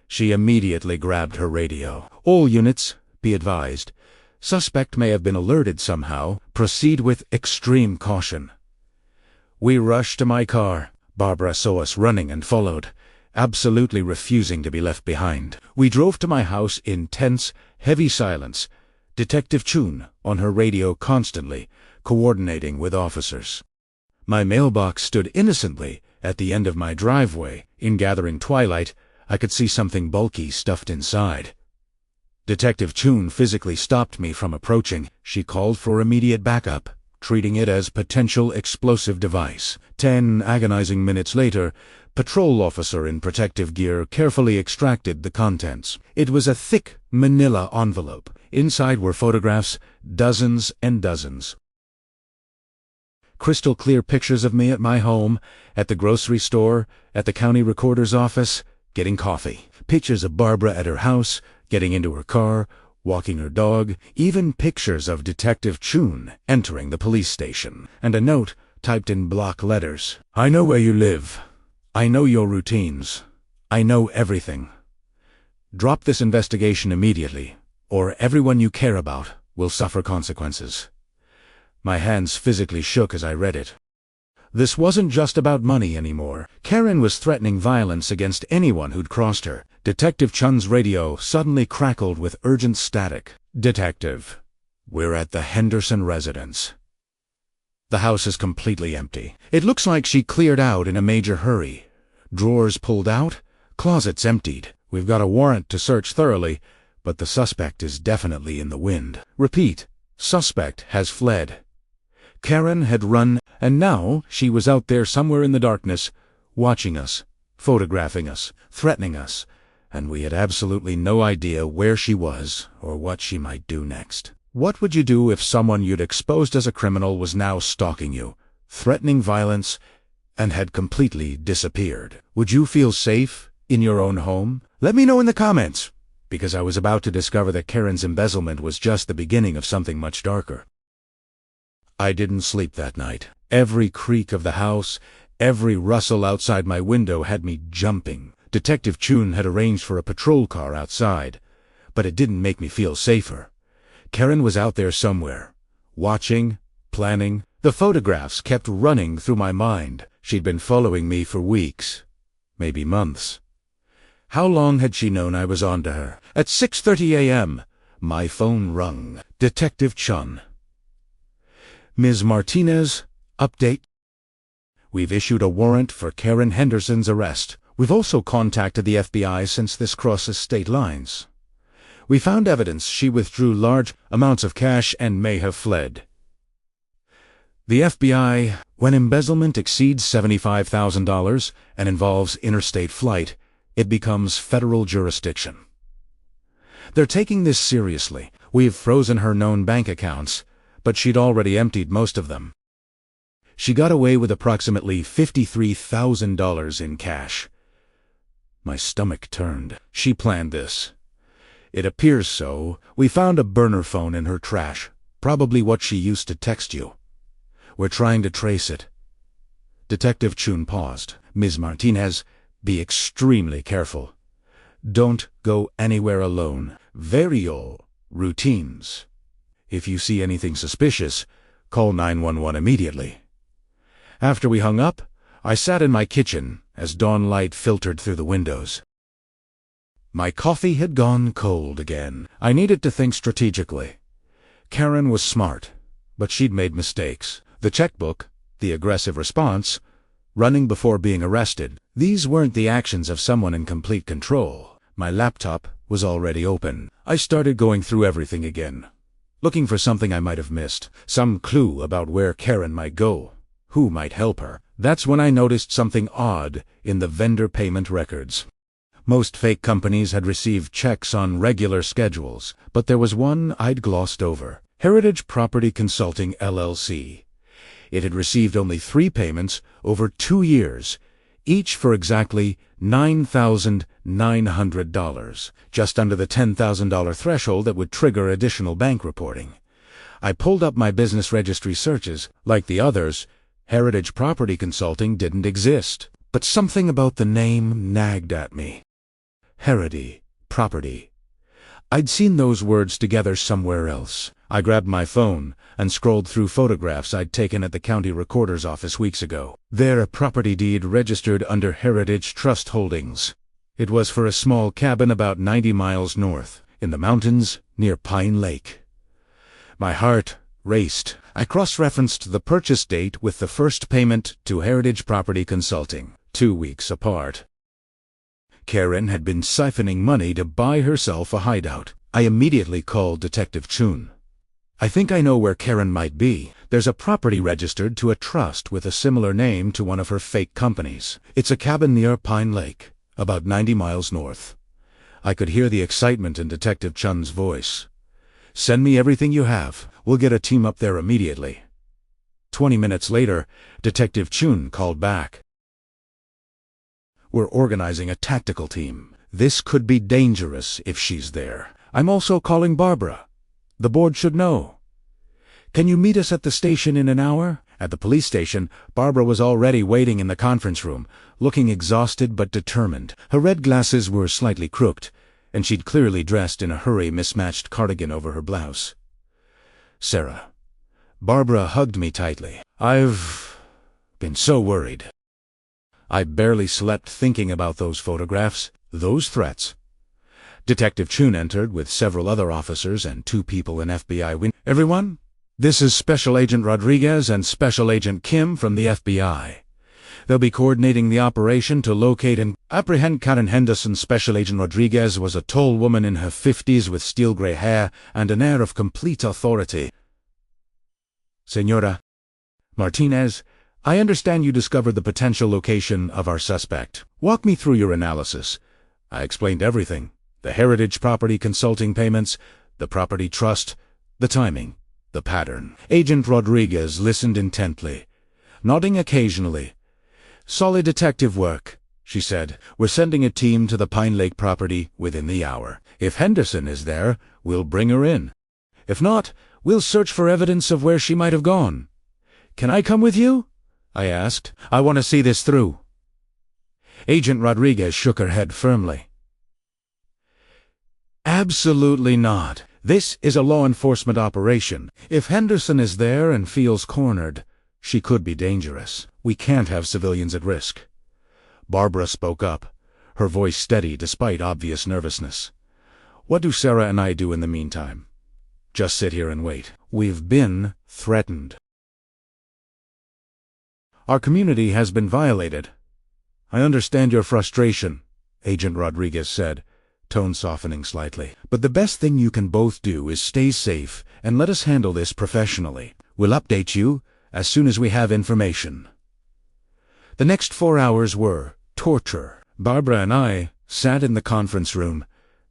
She immediately grabbed her radio. "All units, be advised. Suspect may have been alerted somehow. Proceed with extreme caution." We rushed to my car. Barbara saw us running and followed, absolutely refusing to be left behind. We drove to my house in tense, heavy silence. Detective Chun on her radio constantly, coordinating with officers. My mailbox stood innocently at the end of my driveway. In gathering twilight, I could see something bulky stuffed inside. Detective Chun physically stopped me from approaching. She called for immediate backup, treating it as potential explosive device. 10 agonizing minutes later, patrol officer in protective gear carefully extracted the contents. It was a thick manila envelope. Inside were photographs, dozens and dozens. Crystal clear pictures of me at my home, at the grocery store, at the county recorder's office, getting coffee. Pictures of Barbara at her house, getting into her car, walking her dog, even pictures of Detective Chun entering the police station, and a note typed in block letters. "I know where you live. I know your routines. I know everything. Drop this investigation immediately, or everyone you care about will suffer consequences." My hands physically shook as I read it. This wasn't just about money anymore. Karen was threatening violence against anyone who'd crossed her. Detective Chun's radio suddenly crackled with urgent static. "Detective, we're at the Henderson residence. The house is completely empty. It looks like she cleared out in a major hurry. Drawers pulled out, closets emptied. We've got a warrant to search thoroughly, but the suspect is definitely in the wind. Repeat, suspect has fled." Karen had run, and now she was out there somewhere in the darkness, watching us, photographing us, threatening us, and we had absolutely no idea where she was or what she might do next. What would you do if someone you'd exposed as a criminal was now stalking you, threatening violence, and had completely disappeared? Would you feel safe in your own home? Let me know in the comments, because I was about to discover that Karen's embezzlement was just the beginning of something much darker. I didn't sleep that night. Every creak of the house, every rustle outside my window had me jumping. Detective Chun had arranged for a patrol car outside, but it didn't make me feel safer. Karen was out there somewhere, watching, planning. The photographs kept running through my mind. She'd been following me for weeks, maybe months. How long had she known I was on to her? At 6:30 a.m., my phone rung. Detective Chun. "Ms. Martinez, update. We've issued a warrant for Karen Henderson's arrest. We've also contacted the FBI since this crosses state lines. We found evidence she withdrew large amounts of cash and may have fled. The FBI, when embezzlement exceeds $75,000 and involves interstate flight, it becomes federal jurisdiction. They're taking this seriously. We've frozen her known bank accounts, but she'd already emptied most of them. She got away with approximately $53,000 in cash. My stomach turned. She planned this. It appears so. We found a burner phone in her trash, probably what she used to text you. We're trying to trace it. Detective Chun paused. Ms. Martinez, be extremely careful. Don't go anywhere alone. Vario routines. If you see anything suspicious, call 911 immediately. After we hung up, I sat in my kitchen as dawn light filtered through the windows. My coffee had gone cold again. I needed to think strategically. Karen was smart, but she'd made mistakes. The checkbook, the aggressive response, running before being arrested. These weren't the actions of someone in complete control. My laptop was already open. I started going through everything again, looking for something I might have missed, some clue about where Karen might go, who might help her. That's when I noticed something odd in the vendor payment records. Most fake companies had received checks on regular schedules, but there was one I'd glossed over. Heritage Property Consulting, LLC. It had received only 3 payments over 2 years, each for exactly $9,900, just under the $10,000 threshold that would trigger additional bank reporting. I pulled up my business registry searches. Like the others, Heritage Property Consulting didn't exist, but something about the name nagged at me. Heritage, property. I'd seen those words together somewhere else. I grabbed my phone and scrolled through photographs I'd taken at the county recorder's office weeks ago. There, a property deed registered under Heritage Trust Holdings. It was for a small cabin about 90 miles north, in the mountains near Pine Lake. My heart raced. I cross-referenced the purchase date with the first payment to Heritage Property Consulting, 2 weeks apart. Karen had been siphoning money to buy herself a hideout. I immediately called Detective Chun. I think I know where Karen might be. There's a property registered to a trust with a similar name to one of her fake companies. It's a cabin near Pine Lake, about 90 miles north. I could hear the excitement in Detective Chun's voice. Send me everything you have. We'll get a team up there immediately. 20 minutes later, Detective Chun called back. We're organizing a tactical team. This could be dangerous if she's there. I'm also calling Barbara. The board should know. Can you meet us at the station in an hour? At the police station, Barbara was already waiting in the conference room, looking exhausted but determined. Her red glasses were slightly crooked, and she'd clearly dressed in a hurry mismatched cardigan over her blouse. Sarah. Barbara hugged me tightly. I've been so worried. I barely slept thinking about those photographs, those threats. Detective Chun entered with several other officers and 2 people in FBI wing. Everyone, this is Special Agent Rodriguez and Special Agent Kim from the FBI. They'll be coordinating the operation to locate and apprehend Karen Henderson. Special Agent Rodriguez was a tall woman in her 50s with steel-gray hair and an air of complete authority. Senora Martinez, I understand you discovered the potential location of our suspect. Walk me through your analysis. I explained everything. The Heritage Property Consulting payments, the property trust, the timing, the pattern. Agent Rodriguez listened intently, nodding occasionally. Solid detective work, she said. We're sending a team to the Pine Lake property within the hour. If Henderson is there, we'll bring her in. If not, we'll search for evidence of where she might have gone. Can I come with you? I asked. I want to see this through. Agent Rodriguez shook her head firmly. Absolutely not. This is a law enforcement operation. If Henderson is there and feels cornered, she could be dangerous. We can't have civilians at risk. Barbara spoke up, her voice steady despite obvious nervousness. What do Sarah and I do in the meantime? Just sit here and wait. We've been threatened. Our community has been violated. I understand your frustration, Agent Rodriguez said, tone softening slightly. "But the best thing you can both do is stay safe and let us handle this professionally. We'll update you as soon as we have information." The next 4 hours were torture. Barbara and I sat in the conference room,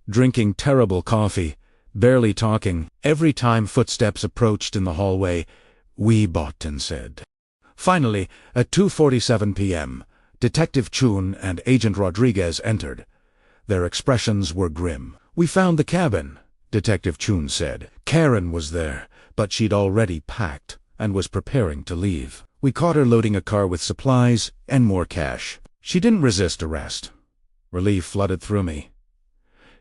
drinking terrible coffee, barely talking. Every time footsteps approached in the hallway, we bought and said. Finally, at 2:47 p.m., Detective Chun and Agent Rodriguez entered. Their expressions were grim. "We found the cabin," Detective Chun said. "Karen was there, but she'd already packed and was preparing to leave. We caught her loading a car with supplies and more cash. She didn't resist arrest." Relief flooded through me.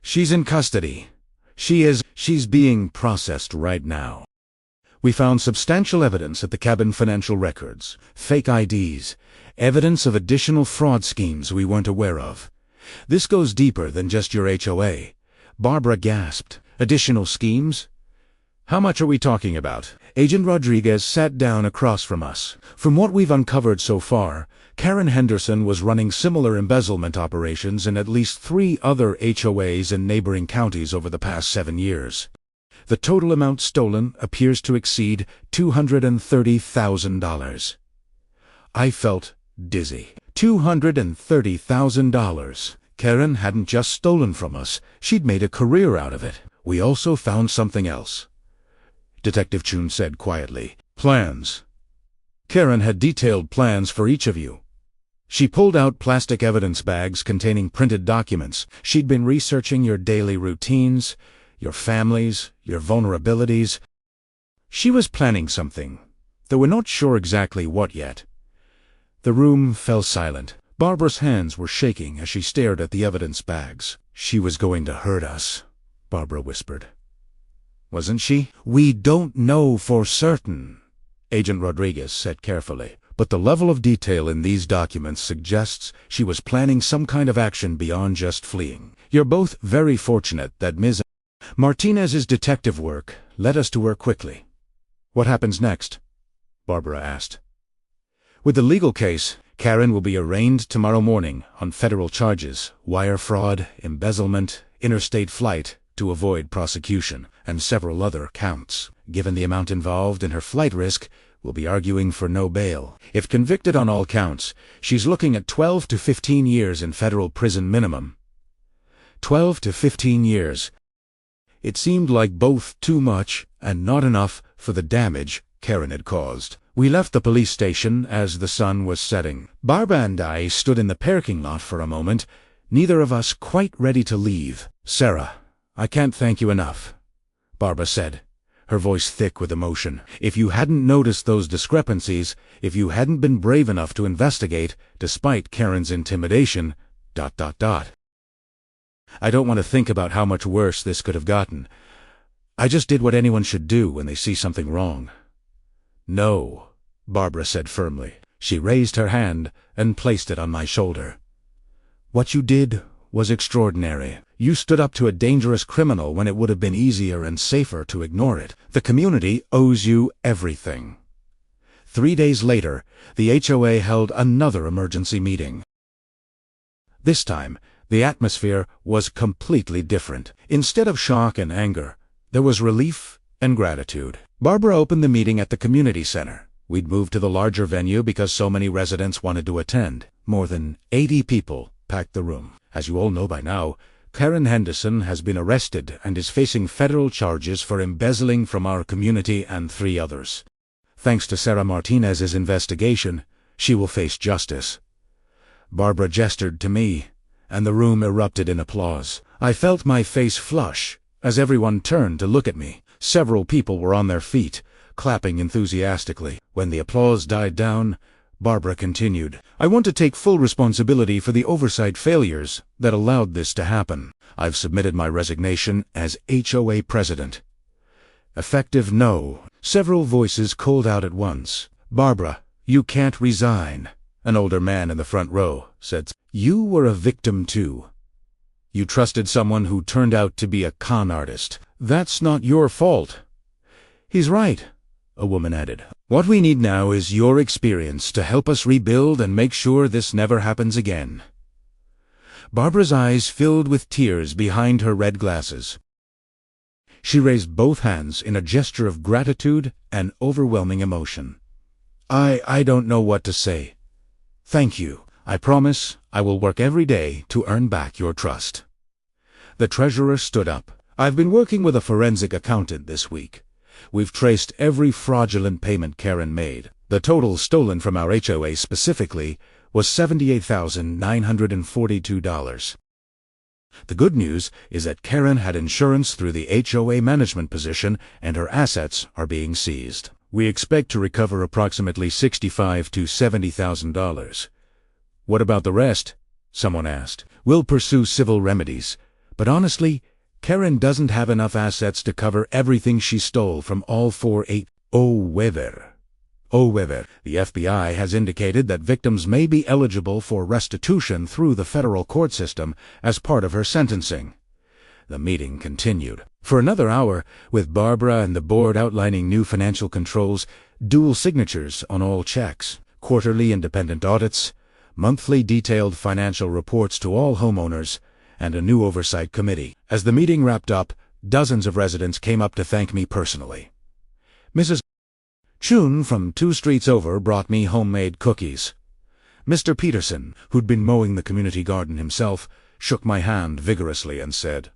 "She's in custody. She's being processed right now." We found substantial evidence at the cabin: financial records, fake IDs, evidence of additional fraud schemes we weren't aware of. "This goes deeper than just your HOA." Barbara gasped. "Additional schemes? How much are we talking about?" Agent Rodriguez sat down across from us. "From what we've uncovered so far, Karen Henderson was running similar embezzlement operations in at least 3 other HOAs in neighboring counties over the past 7 years. The total amount stolen appears to exceed $230,000. I felt dizzy. $230,000. Karen hadn't just stolen from us, she'd made a career out of it. "We also found something else," Detective Chun said quietly. "Plans. Karen had detailed plans for each of you. She pulled out plastic evidence bags containing printed documents. She'd been researching your daily routines, your families, your vulnerabilities. She was planning something, though we're not sure exactly what yet." The room fell silent. Barbara's hands were shaking as she stared at the evidence bags. "She was going to hurt us," Barbara whispered. "Wasn't she?" "We don't know for certain," Agent Rodriguez said carefully, "but the level of detail in these documents suggests she was planning some kind of action beyond just fleeing. You're both very fortunate that Ms. Martinez's detective work led us to her quickly." "What happens next?" Barbara asked. "With the legal case, Karen will be arraigned tomorrow morning on federal charges: wire fraud, embezzlement, interstate flight to avoid prosecution, and several other counts. Given the amount involved and her flight risk, we'll be arguing for no bail. If convicted on all counts, she's looking at 12 to 15 years in federal prison minimum." 12 to 15 years. It seemed like both too much and not enough for the damage Karen had caused. We left the police station as the sun was setting. Barbara and I stood in the parking lot for a moment, neither of us quite ready to leave. "Sarah, I can't thank you enough," Barbara said, her voice thick with emotion. "If you hadn't noticed those discrepancies, if you hadn't been brave enough to investigate, despite Karen's intimidation, ... I don't want to think about how much worse this could have gotten. I just did what anyone should do when they see something wrong." "No," Barbara said firmly. She raised her hand and placed it on my shoulder. "What you did was extraordinary. You stood up to a dangerous criminal when it would have been easier and safer to ignore it. The community owes you everything." 3 days later, the HOA held another emergency meeting. This time, the atmosphere was completely different. Instead of shock and anger, there was relief and gratitude. Barbara opened the meeting at the community center. We'd moved to the larger venue because so many residents wanted to attend. More than 80 people packed the room. As you all know by now, Karen Henderson has been arrested and is facing federal charges for embezzling from our community and 3 others. Thanks to Sarah Martinez's investigation, she will face justice. Barbara gestured to me, and the room erupted in applause. I felt my face flush as everyone turned to look at me. Several people were on their feet, clapping enthusiastically. When the applause died down, Barbara continued, "I want to take full responsibility for the oversight failures that allowed this to happen. I've submitted my resignation as HOA president." "Effective no." Several voices called out at once. "Barbara, you can't resign," an older man in the front row said. "You were a victim too. You trusted someone who turned out to be a con artist. That's not your fault." "He's right," a woman added. "What we need now is your experience to help us rebuild and make sure this never happens again." Barbara's eyes filled with tears behind her red glasses. She raised both hands in a gesture of gratitude and overwhelming emotion. I don't know what to say. Thank you. I promise I will work every day to earn back your trust. The treasurer stood up. I've been working with a forensic accountant this week. We've traced every fraudulent payment Karen made. The total stolen from our HOA specifically was $78,942. The good news is that Karen had insurance through the HOA management position and her assets are being seized. We expect to recover approximately $65,000 to $70,000. What about the rest? Someone asked. We'll pursue civil remedies, but honestly, Karen doesn't have enough assets to cover everything she stole from all 4 HOA. However, the FBI has indicated that victims may be eligible for restitution through the federal court system as part of her sentencing. The meeting continued for another hour, with Barbara and the board outlining new financial controls, dual signatures on all checks, quarterly independent audits, monthly detailed financial reports to all homeowners, and a new oversight committee. As the meeting wrapped up, dozens of residents came up to thank me personally. Mrs. Chun from 2 streets over brought me homemade cookies. Mr. Peterson, who'd been mowing the community garden himself, shook my hand vigorously and said,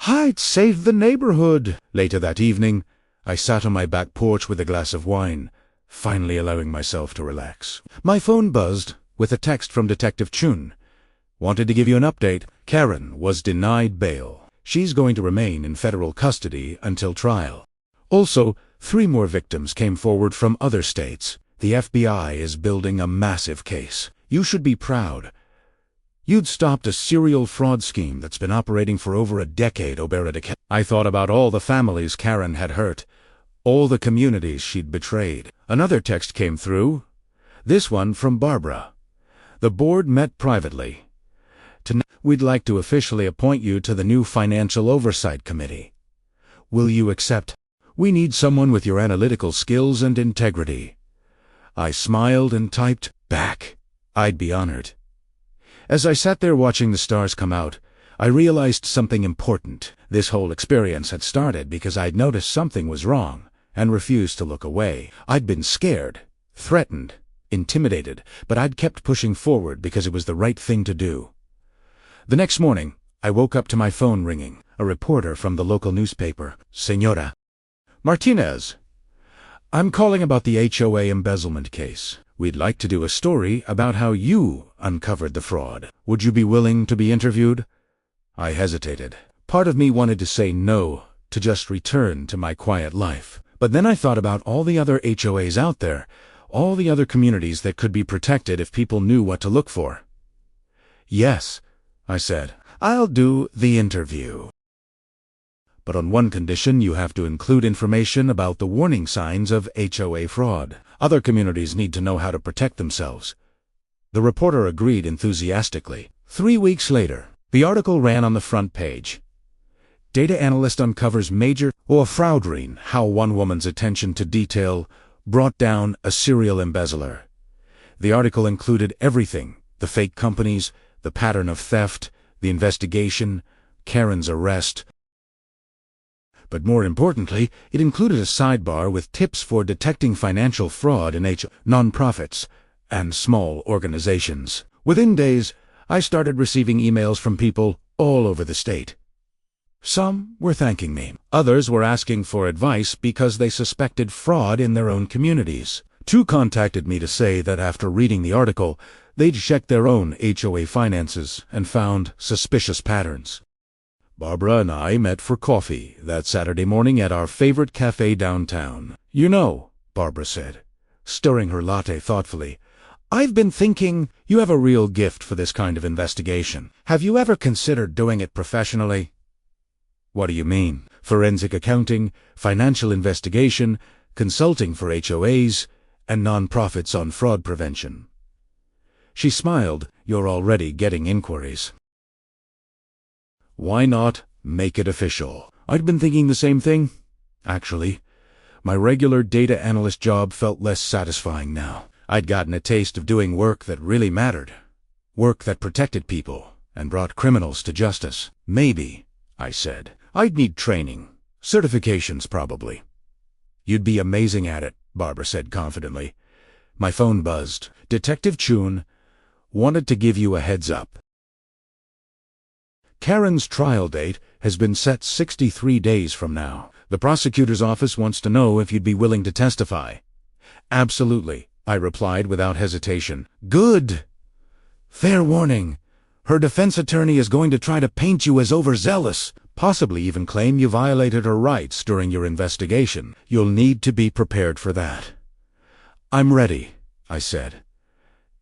"I'd saved the neighborhood." Later that evening, I sat on my back porch with a glass of wine, finally allowing myself to relax. My phone buzzed with a text from Detective Chun. "Wanted to give you an update. Karen was denied bail. She's going to remain in federal custody until trial." Also, 3 more victims came forward from other states. The FBI is building a massive case. You should be proud. You'd stopped a serial fraud scheme that's been operating for over a decade, Oberedic. I thought about all the families Karen had hurt, all the communities she'd betrayed. Another text came through, this one from Barbara. The board met privately. Tonight, we'd like to officially appoint you to the new Financial Oversight Committee. Will you accept? We need someone with your analytical skills and integrity. I smiled and typed back, I'd be honored. As I sat there watching the stars come out, I realized something important. This whole experience had started because I'd noticed something was wrong and refused to look away. I'd been scared, threatened, intimidated, but I'd kept pushing forward because it was the right thing to do. The next morning, I woke up to my phone ringing. A reporter from the local newspaper. "Señora Martinez, I'm calling about the HOA embezzlement case. We'd like to do a story about how you uncovered the fraud. Would you be willing to be interviewed?" I hesitated. Part of me wanted to say no, to just return to my quiet life. But then I thought about all the other HOAs out there, all the other communities that could be protected if people knew what to look for. "Yes," I said, "I'll do the interview. But on one condition, you have to include information about the warning signs of HOA fraud. Other communities need to know how to protect themselves." The reporter agreed enthusiastically. 3 weeks later, the article ran on the front page. Data analyst uncovers major fraudring, how one woman's attention to detail brought down a serial embezzler. The article included everything: the fake companies, the pattern of theft, the investigation, Karen's arrest. But more importantly, it included a sidebar with tips for detecting financial fraud in nonprofits and small organizations. Within days, I started receiving emails from people all over the state. Some were thanking me. Others were asking for advice because they suspected fraud in their own communities. 2 contacted me to say that after reading the article, they'd checked their own HOA finances and found suspicious patterns. Barbara and I met for coffee that Saturday morning at our favorite cafe downtown. "You know," Barbara said, stirring her latte thoughtfully, "I've been thinking you have a real gift for this kind of investigation. Have you ever considered doing it professionally?" "What do you mean?" "Forensic accounting, financial investigation, consulting for HOAs, and nonprofits on fraud prevention." She smiled. "You're already getting inquiries. Why not make it official?" I'd been thinking the same thing. Actually, my regular data analyst job felt less satisfying now. I'd gotten a taste of doing work that really mattered. Work that protected people and brought criminals to justice. Maybe, I said. I'd need training. Certifications, probably. You'd be amazing at it, Barbara said confidently. My phone buzzed. Detective Chun wanted to give you a heads up. Karen's trial date has been set 63 days from now. The prosecutor's office wants to know if you'd be willing to testify. Absolutely, I replied without hesitation. Good. Fair warning. Her defense attorney is going to try to paint you as overzealous, possibly even claim you violated her rights during your investigation. You'll need to be prepared for that. I'm ready, I said.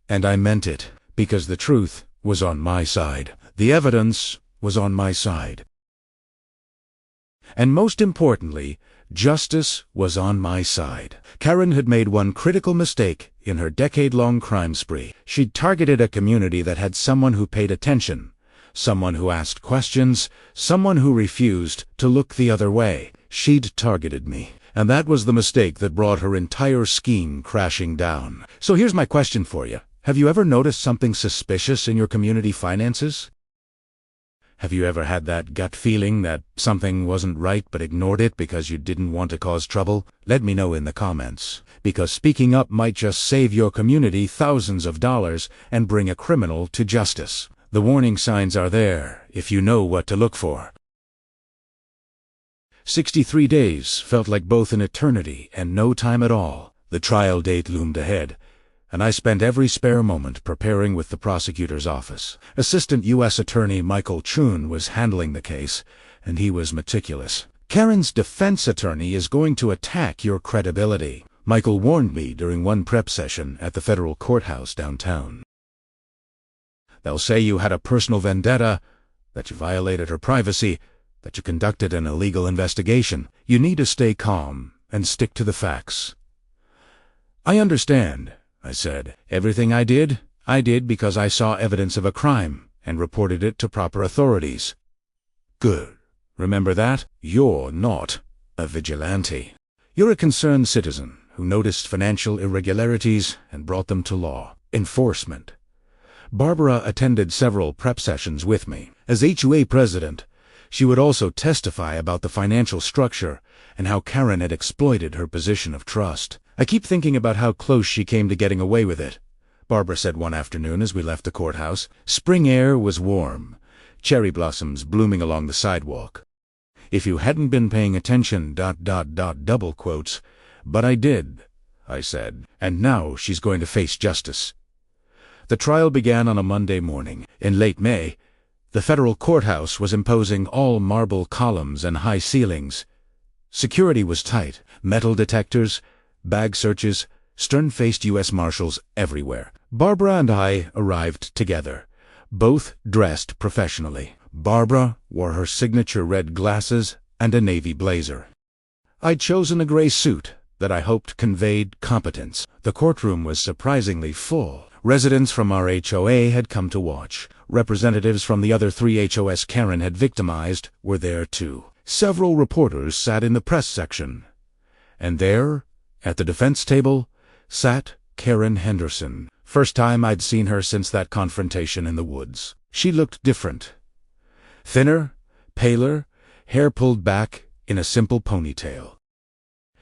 And I meant it, because the truth was on my side. The evidence was on my side. And most importantly, justice was on my side. Karen had made one critical mistake in her decade-long crime spree. She'd targeted a community that had someone who paid attention, someone who asked questions, someone who refused to look the other way. She'd targeted me, and that was the mistake that brought her entire scheme crashing down. So here's my question for you. Have you ever noticed something suspicious in your community finances? Have you ever had that gut feeling that something wasn't right but ignored it because you didn't want to cause trouble? Let me know in the comments, because speaking up might just save your community thousands of dollars and bring a criminal to justice. The warning signs are there if you know what to look for. 63 days felt like both an eternity and no time at all. The trial date loomed ahead, and I spent every spare moment preparing with the prosecutor's office. Assistant U.S. Attorney Michael Chun was handling the case, and he was meticulous. Karen's defense attorney is going to attack your credibility, Michael warned me during one prep session at the federal courthouse downtown. They'll say you had a personal vendetta, that you violated her privacy, that you conducted an illegal investigation. You need to stay calm and stick to the facts. I understand, I said. Everything I did because I saw evidence of a crime and reported it to proper authorities. Good. Remember that? You're not a vigilante. You're a concerned citizen who noticed financial irregularities and brought them to law enforcement. Barbara attended several prep sessions with me. As HOA president, she would also testify about the financial structure and how Karen had exploited her position of trust. I keep thinking about how close she came to getting away with it, Barbara said one afternoon as we left the courthouse. Spring air was warm, cherry blossoms blooming along the sidewalk. If you hadn't been paying attention, double quotes, but I did, I said, and now she's going to face justice. The trial began on a Monday morning. In late May, the federal courthouse was imposing all marble columns and high ceilings. Security was tight, metal detectors, bag searches, stern-faced U.S. Marshals everywhere. Barbara and I arrived together, both dressed professionally. Barbara wore her signature red glasses and a navy blazer. I'd chosen a gray suit that I hoped conveyed competence. The courtroom was surprisingly full. Residents from our HOA had come to watch. Representatives from the other 3 HOS Karen had victimized were there too. Several reporters sat in the press section. And there, at the defense table, sat Karen Henderson. First time I'd seen her since that confrontation in the woods. She looked different. Thinner, paler, hair pulled back in a simple ponytail.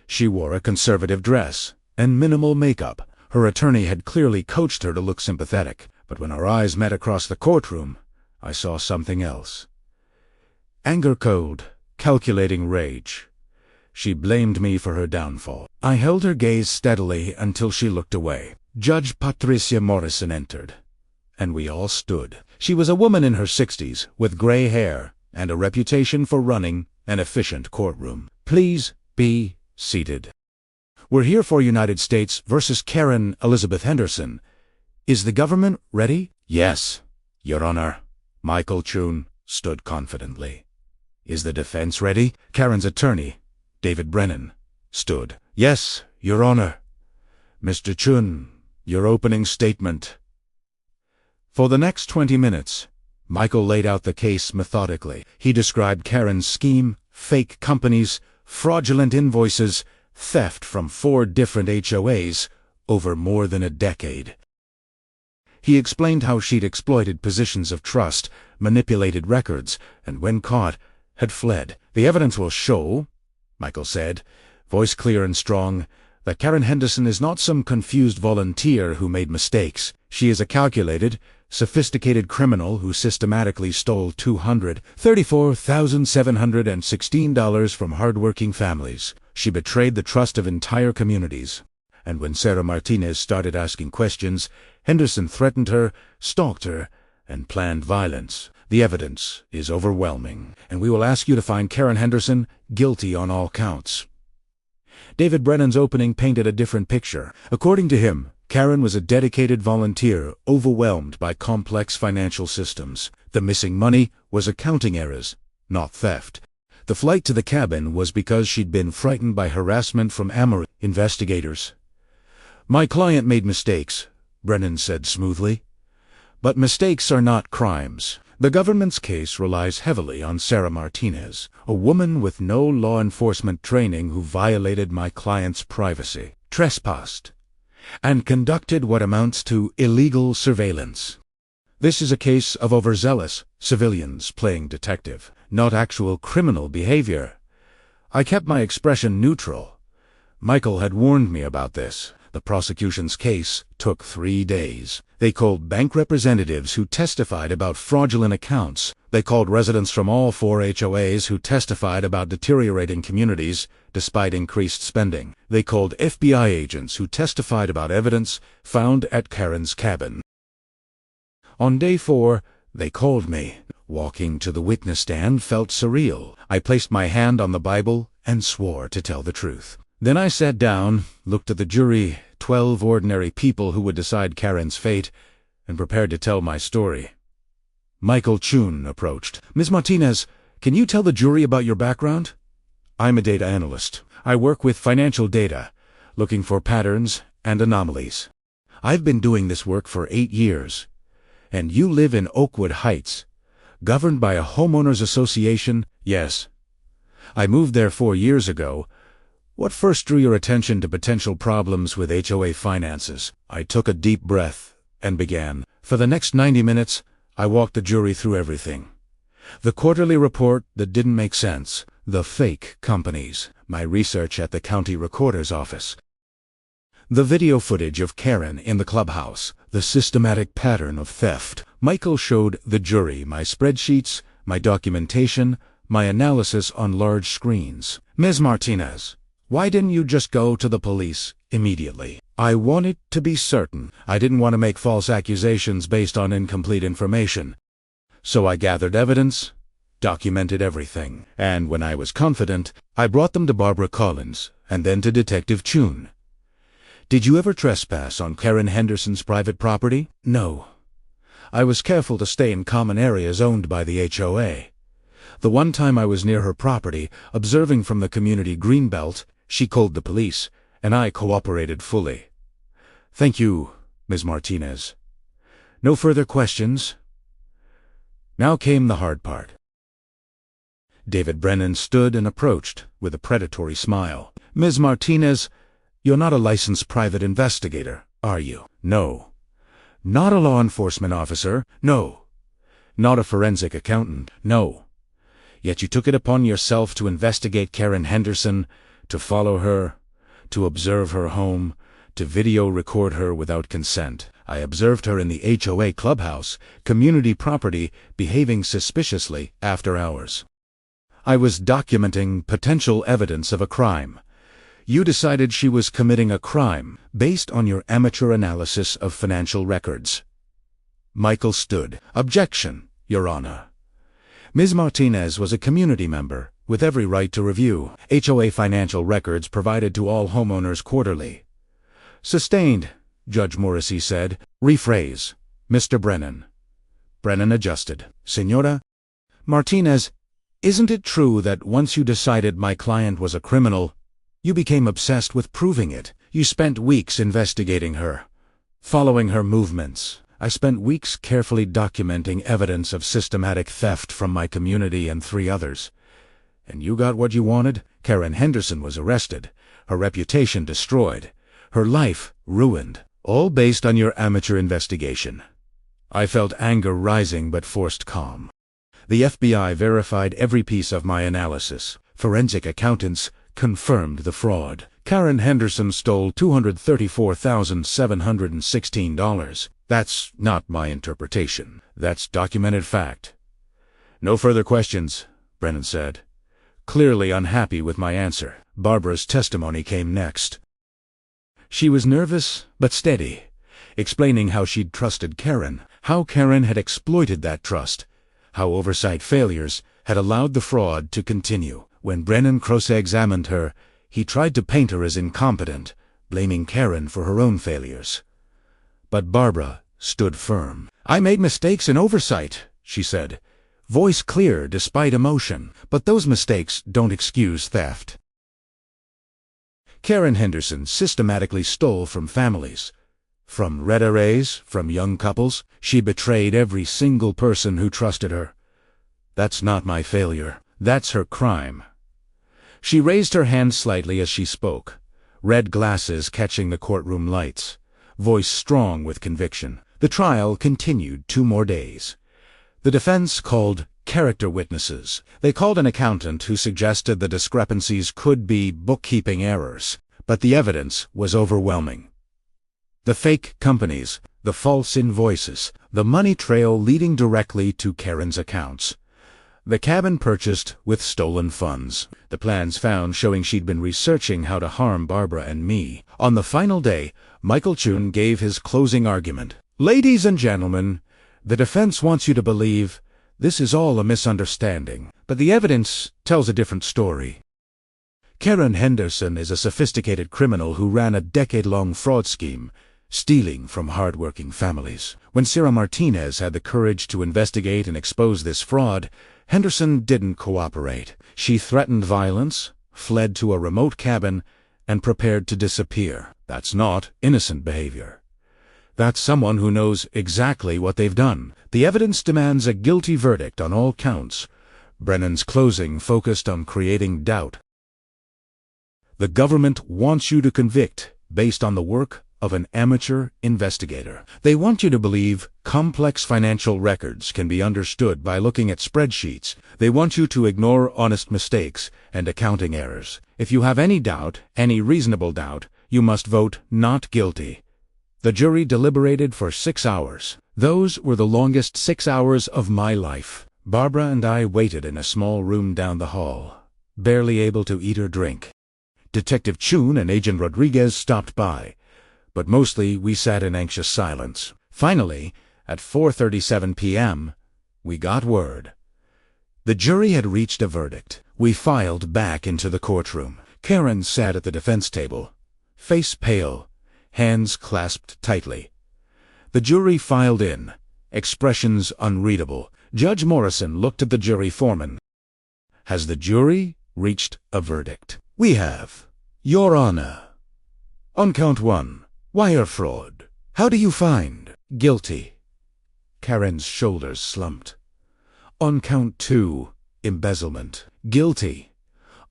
She wore a conservative dress and minimal makeup. Her attorney had clearly coached her to look sympathetic, but when our eyes met across the courtroom, I saw something else. Anger cold, calculating rage. She blamed me for her downfall. I held her gaze steadily until she looked away. Judge Patricia Morrison entered, and we all stood. She was a woman in her 60s, with gray hair and a reputation for running an efficient courtroom. Please be seated. We're here for United States versus Karen Elizabeth Henderson. Is the government ready? Yes, Your Honor. Michael Chun stood confidently. Is the defense ready? Karen's attorney, David Brennan, stood. Yes, Your Honor. Mr. Chun, your opening statement. For the next 20 minutes, Michael laid out the case methodically. He described Karen's scheme, fake companies, fraudulent invoices, theft from 4 different HOAs over more than a decade. He explained how she'd exploited positions of trust, manipulated records, and when caught, had fled. "The evidence will show," Michael said, voice clear and strong, "that Karen Henderson is not some confused volunteer who made mistakes. She is a calculated, sophisticated criminal who systematically stole $234,716 from hardworking families. She betrayed the trust of entire communities. And when Sarah Martinez started asking questions, Henderson threatened her, stalked her, and planned violence. The evidence is overwhelming, and we will ask you to find Karen Henderson guilty on all counts." David Brennan's opening painted a different picture. According to him, Karen was a dedicated volunteer, overwhelmed by complex financial systems. The missing money was accounting errors, not theft. The flight to the cabin was because she'd been frightened by harassment from Amory investigators. "My client made mistakes," Brennan said smoothly. "But mistakes are not crimes. The government's case relies heavily on Sarah Martinez, a woman with no law enforcement training who violated my client's privacy, trespassed, and conducted what amounts to illegal surveillance. This is a case of overzealous civilians playing detective, not actual criminal behavior." I kept my expression neutral. Michael had warned me about this. The prosecution's case took 3 days. They called bank representatives who testified about fraudulent accounts. They called residents from all 4 HOAs who testified about deteriorating communities despite increased spending. They called FBI agents who testified about evidence found at Karen's cabin. On day 4, they called me. Walking to the witness stand felt surreal. I placed my hand on the Bible and swore to tell the truth. Then I sat down, looked at the jury, 12 ordinary people who would decide Karen's fate, and prepared to tell my story. Michael Chun approached. "Ms. Martinez, can you tell the jury about your background?" "I'm a data analyst. I work with financial data, looking for patterns and anomalies. I've been doing this work for 8 years. And you live in Oakwood Heights, governed by a homeowners association?" "Yes. I moved there 4 years ago. What first drew your attention to potential problems with HOA finances?" I took a deep breath and began. For the next 90 minutes, I walked the jury through everything. The quarterly report that didn't make sense, the fake companies, my research at the county recorder's office, the video footage of Karen in the clubhouse, the systematic pattern of theft. Michael showed the jury my spreadsheets, my documentation, my analysis on large screens. "Ms. Martinez, why didn't you just go to the police immediately?" "I wanted to be certain. I didn't want to make false accusations based on incomplete information. So I gathered evidence, documented everything, and when I was confident, I brought them to Barbara Collins and then to Detective Chun." "Did you ever trespass on Karen Henderson's private property?" "No. I was careful to stay in common areas owned by the HOA. The one time I was near her property, observing from the community greenbelt, she called the police, and I cooperated fully." "Thank you, Ms. Martinez. No further questions?" Now came the hard part. David Brennan stood and approached with a predatory smile. "Ms. Martinez, you're not a licensed private investigator, are you?" "No." "Not a law enforcement officer?" "No." "Not a forensic accountant?" "No." "Yet you took it upon yourself to investigate Karen Henderson, to follow her, to observe her home, to video record her without consent. I observed her in the HOA clubhouse, community property, behaving suspiciously after hours. I was documenting potential evidence of a crime. You decided she was committing a crime based on your amateur analysis of financial records." Michael stood. "Objection, Your Honor. Ms. Martinez was a community member, with every right to review HOA financial records provided to all homeowners quarterly." "Sustained," Judge Morrissey said. "Rephrase, Mr. Brennan." Brennan adjusted. "Senora Martinez, isn't it true that once you decided my client was a criminal, you became obsessed with proving it? You spent weeks investigating her, following her movements. I spent weeks carefully documenting evidence of systematic theft from my community and 3 others. And you got what you wanted? Karen Henderson was arrested, her reputation destroyed, her life ruined, all based on your amateur investigation. I felt anger rising but forced calm. The FBI verified every piece of my analysis. Forensic accountants confirmed the fraud. Karen Henderson stole $234,716. That's not my interpretation. That's documented fact. No further questions, Brennan said, clearly unhappy with my answer. Barbara's testimony came next. She was nervous but steady, explaining how she'd trusted Karen, how Karen had exploited that trust, how oversight failures had allowed the fraud to continue. When Brennan cross-examined her, he tried to paint her as incompetent, blaming Karen for her own failures. But Barbara stood firm. "I made mistakes in oversight," she said, voice clear despite emotion, "but those mistakes don't excuse theft." Karen Henderson systematically stole from families. From retirees, from young couples, she betrayed every single person who trusted her. That's not my failure. That's her crime. She raised her hand slightly as she spoke, red glasses catching the courtroom lights, voice strong with conviction. The trial continued 2 more days. The defense called character witnesses. They called an accountant who suggested the discrepancies could be bookkeeping errors, but the evidence was overwhelming. The fake companies, the false invoices, the money trail leading directly to Karen's accounts. The cabin purchased with stolen funds. The plans found showing she'd been researching how to harm Barbara and me. On the final day, Michael Chun gave his closing argument. "Ladies and gentlemen, the defense wants you to believe this is all a misunderstanding, but the evidence tells a different story. Karen Henderson is a sophisticated criminal who ran a decade-long fraud scheme, stealing from hard-working families. When Sarah Martinez had the courage to investigate and expose this fraud, Henderson didn't cooperate. She threatened violence, fled to a remote cabin, and prepared to disappear. That's not innocent behavior. That's someone who knows exactly what they've done. The evidence demands a guilty verdict on all counts." Brennan's closing focused on creating doubt. "The government wants you to convict based on the work of an amateur investigator. They want you to believe complex financial records can be understood by looking at spreadsheets. They want you to ignore honest mistakes and accounting errors. If you have any doubt, any reasonable doubt, you must vote not guilty." The jury deliberated for 6 hours. Those were the longest 6 hours of my life. Barbara and I waited in a small room down the hall, barely able to eat or drink. Detective Chun and Agent Rodriguez stopped by, but mostly we sat in anxious silence. Finally, at 4:37 p.m., we got word. The jury had reached a verdict. We filed back into the courtroom. Karen sat at the defense table, face pale, hands clasped tightly. The jury filed in, expressions unreadable. Judge Morrison looked at the jury foreman. "Has the jury reached a verdict?" "We have, Your Honor. On count 1, wire fraud. How do you find?" "Guilty." Karen's shoulders slumped. "On count 2, embezzlement." "Guilty."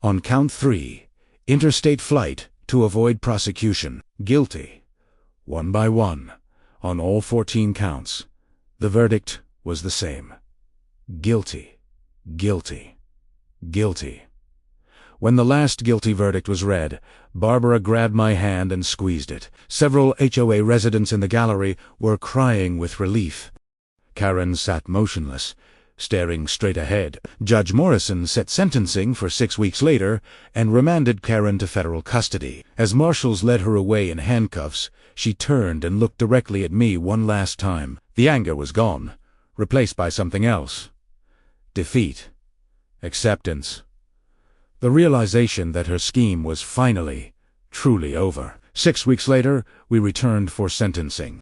"On count 3, interstate flight to avoid prosecution." "Guilty." One by one, on all 14 counts, the verdict was the same. Guilty, guilty, guilty. When the last guilty verdict was read, Barbara grabbed my hand and squeezed it. Several HOA residents in the gallery were crying with relief. Karen sat motionless, staring straight ahead. Judge Morrison set sentencing for 6 weeks later and remanded Karen to federal custody. As marshals led her away in handcuffs, she turned and looked directly at me one last time. The anger was gone, replaced by something else. Defeat. Acceptance. The realization that her scheme was finally, truly over. 6 weeks later, we returned for sentencing.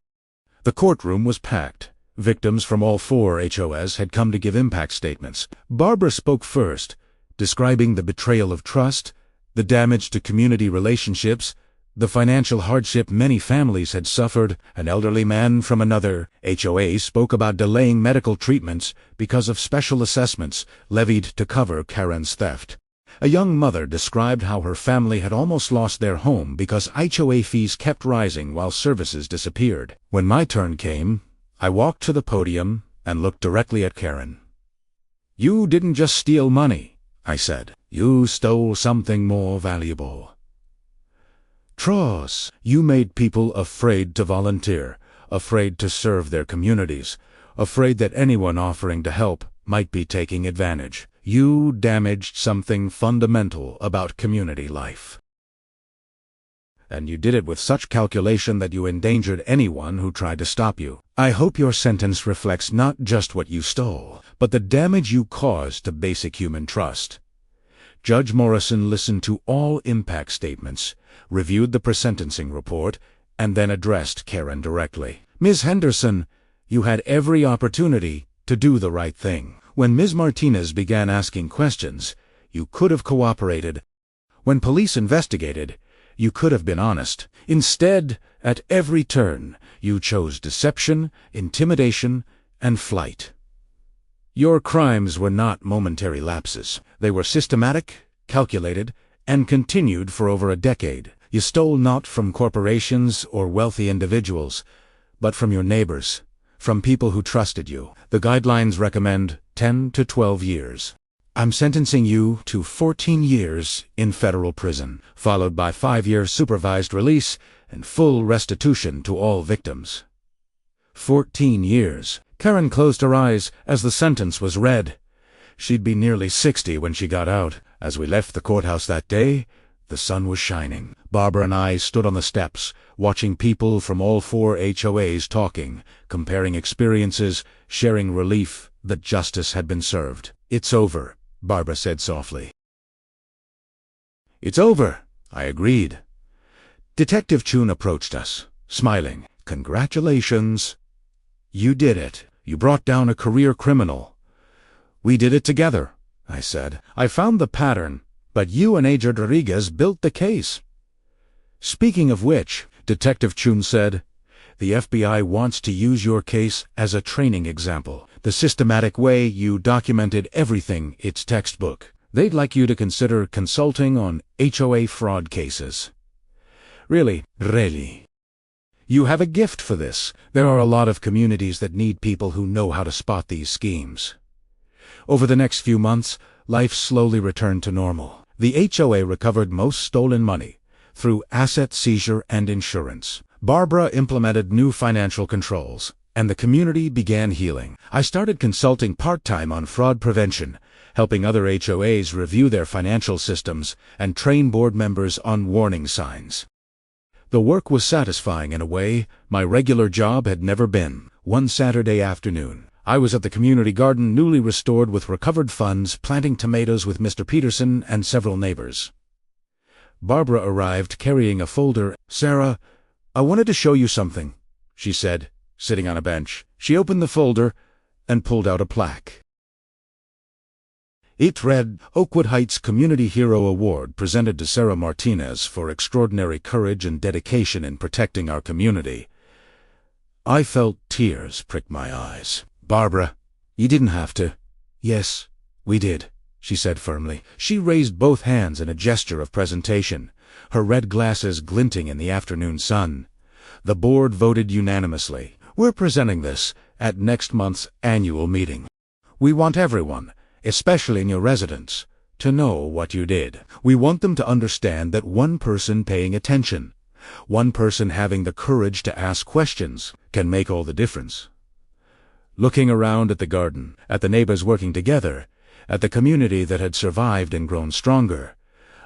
The courtroom was packed. Victims from all 4 HOAs had come to give impact statements. Barbara spoke first, describing the betrayal of trust, the damage to community relationships, the financial hardship many families had suffered. An elderly man from another HOA spoke about delaying medical treatments because of special assessments levied to cover Karen's theft. A young mother described how her family had almost lost their home because HOA fees kept rising while services disappeared. When my turn came, I walked to the podium and looked directly at Karen. "You didn't just steal money," I said. "You stole something more valuable. Trust. You made people afraid to volunteer, afraid to serve their communities, afraid that anyone offering to help might be taking advantage. You damaged something fundamental about community life. And you did it with such calculation that you endangered anyone who tried to stop you. I hope your sentence reflects not just what you stole, but the damage you caused to basic human trust." Judge Morrison listened to all impact statements, reviewed the pre-sentencing report, and then addressed Karen directly. "Ms. Henderson, you had every opportunity to do the right thing. When Ms. Martinez began asking questions, you could have cooperated. When police investigated, you could have been honest. Instead, at every turn, you chose deception, intimidation, and flight. Your crimes were not momentary lapses. They were systematic, calculated, and continued for over a decade. You stole not from corporations or wealthy individuals, but from your neighbors, from people who trusted you. The guidelines recommend 10 to 12 years. I'm sentencing you to 14 years in federal prison, followed by 5-year supervised release and full restitution to all victims." 14 years. Karen closed her eyes as the sentence was read. She'd be nearly 60 when she got out. As we left the courthouse that day, the sun was shining. Barbara and I stood on the steps, watching people from all 4 HOAs talking, comparing experiences, sharing relief that justice had been served. "It's over," Barbara said softly. "It's over," I agreed. Detective Chun approached us, smiling. "Congratulations. You did it. You brought down a career criminal." "We did it together," I said. "I found the pattern, but you and Agent Rodriguez built the case." "Speaking of which," Detective Chun said, "the FBI wants to use your case as a training example. The systematic way you documented everything, it's textbook. They'd like you to consider consulting on HOA fraud cases." Really. You have a gift for this. There are a lot of communities that need people who know how to spot these schemes." Over the next few months, life slowly returned to normal. The HOA recovered most stolen money through asset seizure and insurance. Barbara implemented new financial controls, and the community began healing. I started consulting part-time on fraud prevention, helping other HOAs review their financial systems and train board members on warning signs. The work was satisfying in a way my regular job had never been. One Saturday afternoon, I was at the community garden newly restored with recovered funds, planting tomatoes with Mr. Peterson and several neighbors. Barbara arrived carrying a folder. "Sarah, I wanted to show you something," she said, sitting on a bench. She opened the folder and pulled out a plaque. It read, "Oakwood Heights Community Hero Award presented to Sarah Martinez for extraordinary courage and dedication in protecting our community." I felt tears prick my eyes. "Barbara, you didn't have to." "Yes, we did," she said firmly. She raised both hands in a gesture of presentation, her red glasses glinting in the afternoon sun. The board voted unanimously. "We're presenting this at next month's annual meeting. We want everyone, especially new residents, to know what you did. We want them to understand that one person paying attention, one person having the courage to ask questions, can make all the difference." Looking around at the garden, at the neighbors working together, at the community that had survived and grown stronger,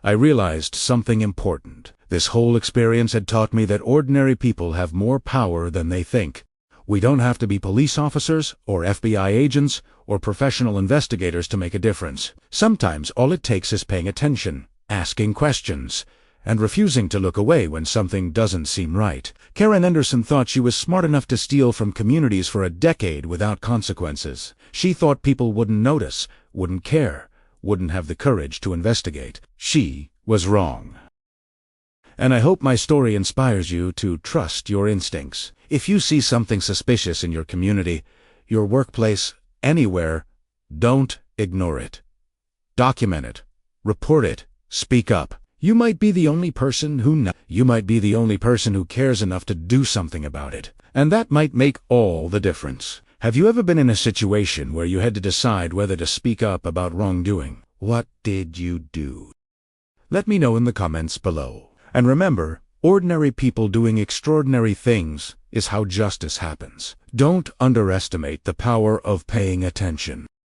I realized something important. This whole experience had taught me that ordinary people have more power than they think. We don't have to be police officers or FBI agents or professional investigators to make a difference. Sometimes all it takes is paying attention, asking questions, and refusing to look away when something doesn't seem right. Karen Henderson thought she was smart enough to steal from communities for a decade without consequences. She thought people wouldn't notice, wouldn't care, wouldn't have the courage to investigate. She was wrong. And I hope my story inspires you to trust your instincts. If you see something suspicious in your community, your workplace, anywhere, don't ignore it. Document it. Report it. Speak up. You might be the only person who cares enough to do something about it. And that might make all the difference. Have you ever been in a situation where you had to decide whether to speak up about wrongdoing? What did you do? Let me know in the comments below. And remember, ordinary people doing extraordinary things is how justice happens. Don't underestimate the power of paying attention.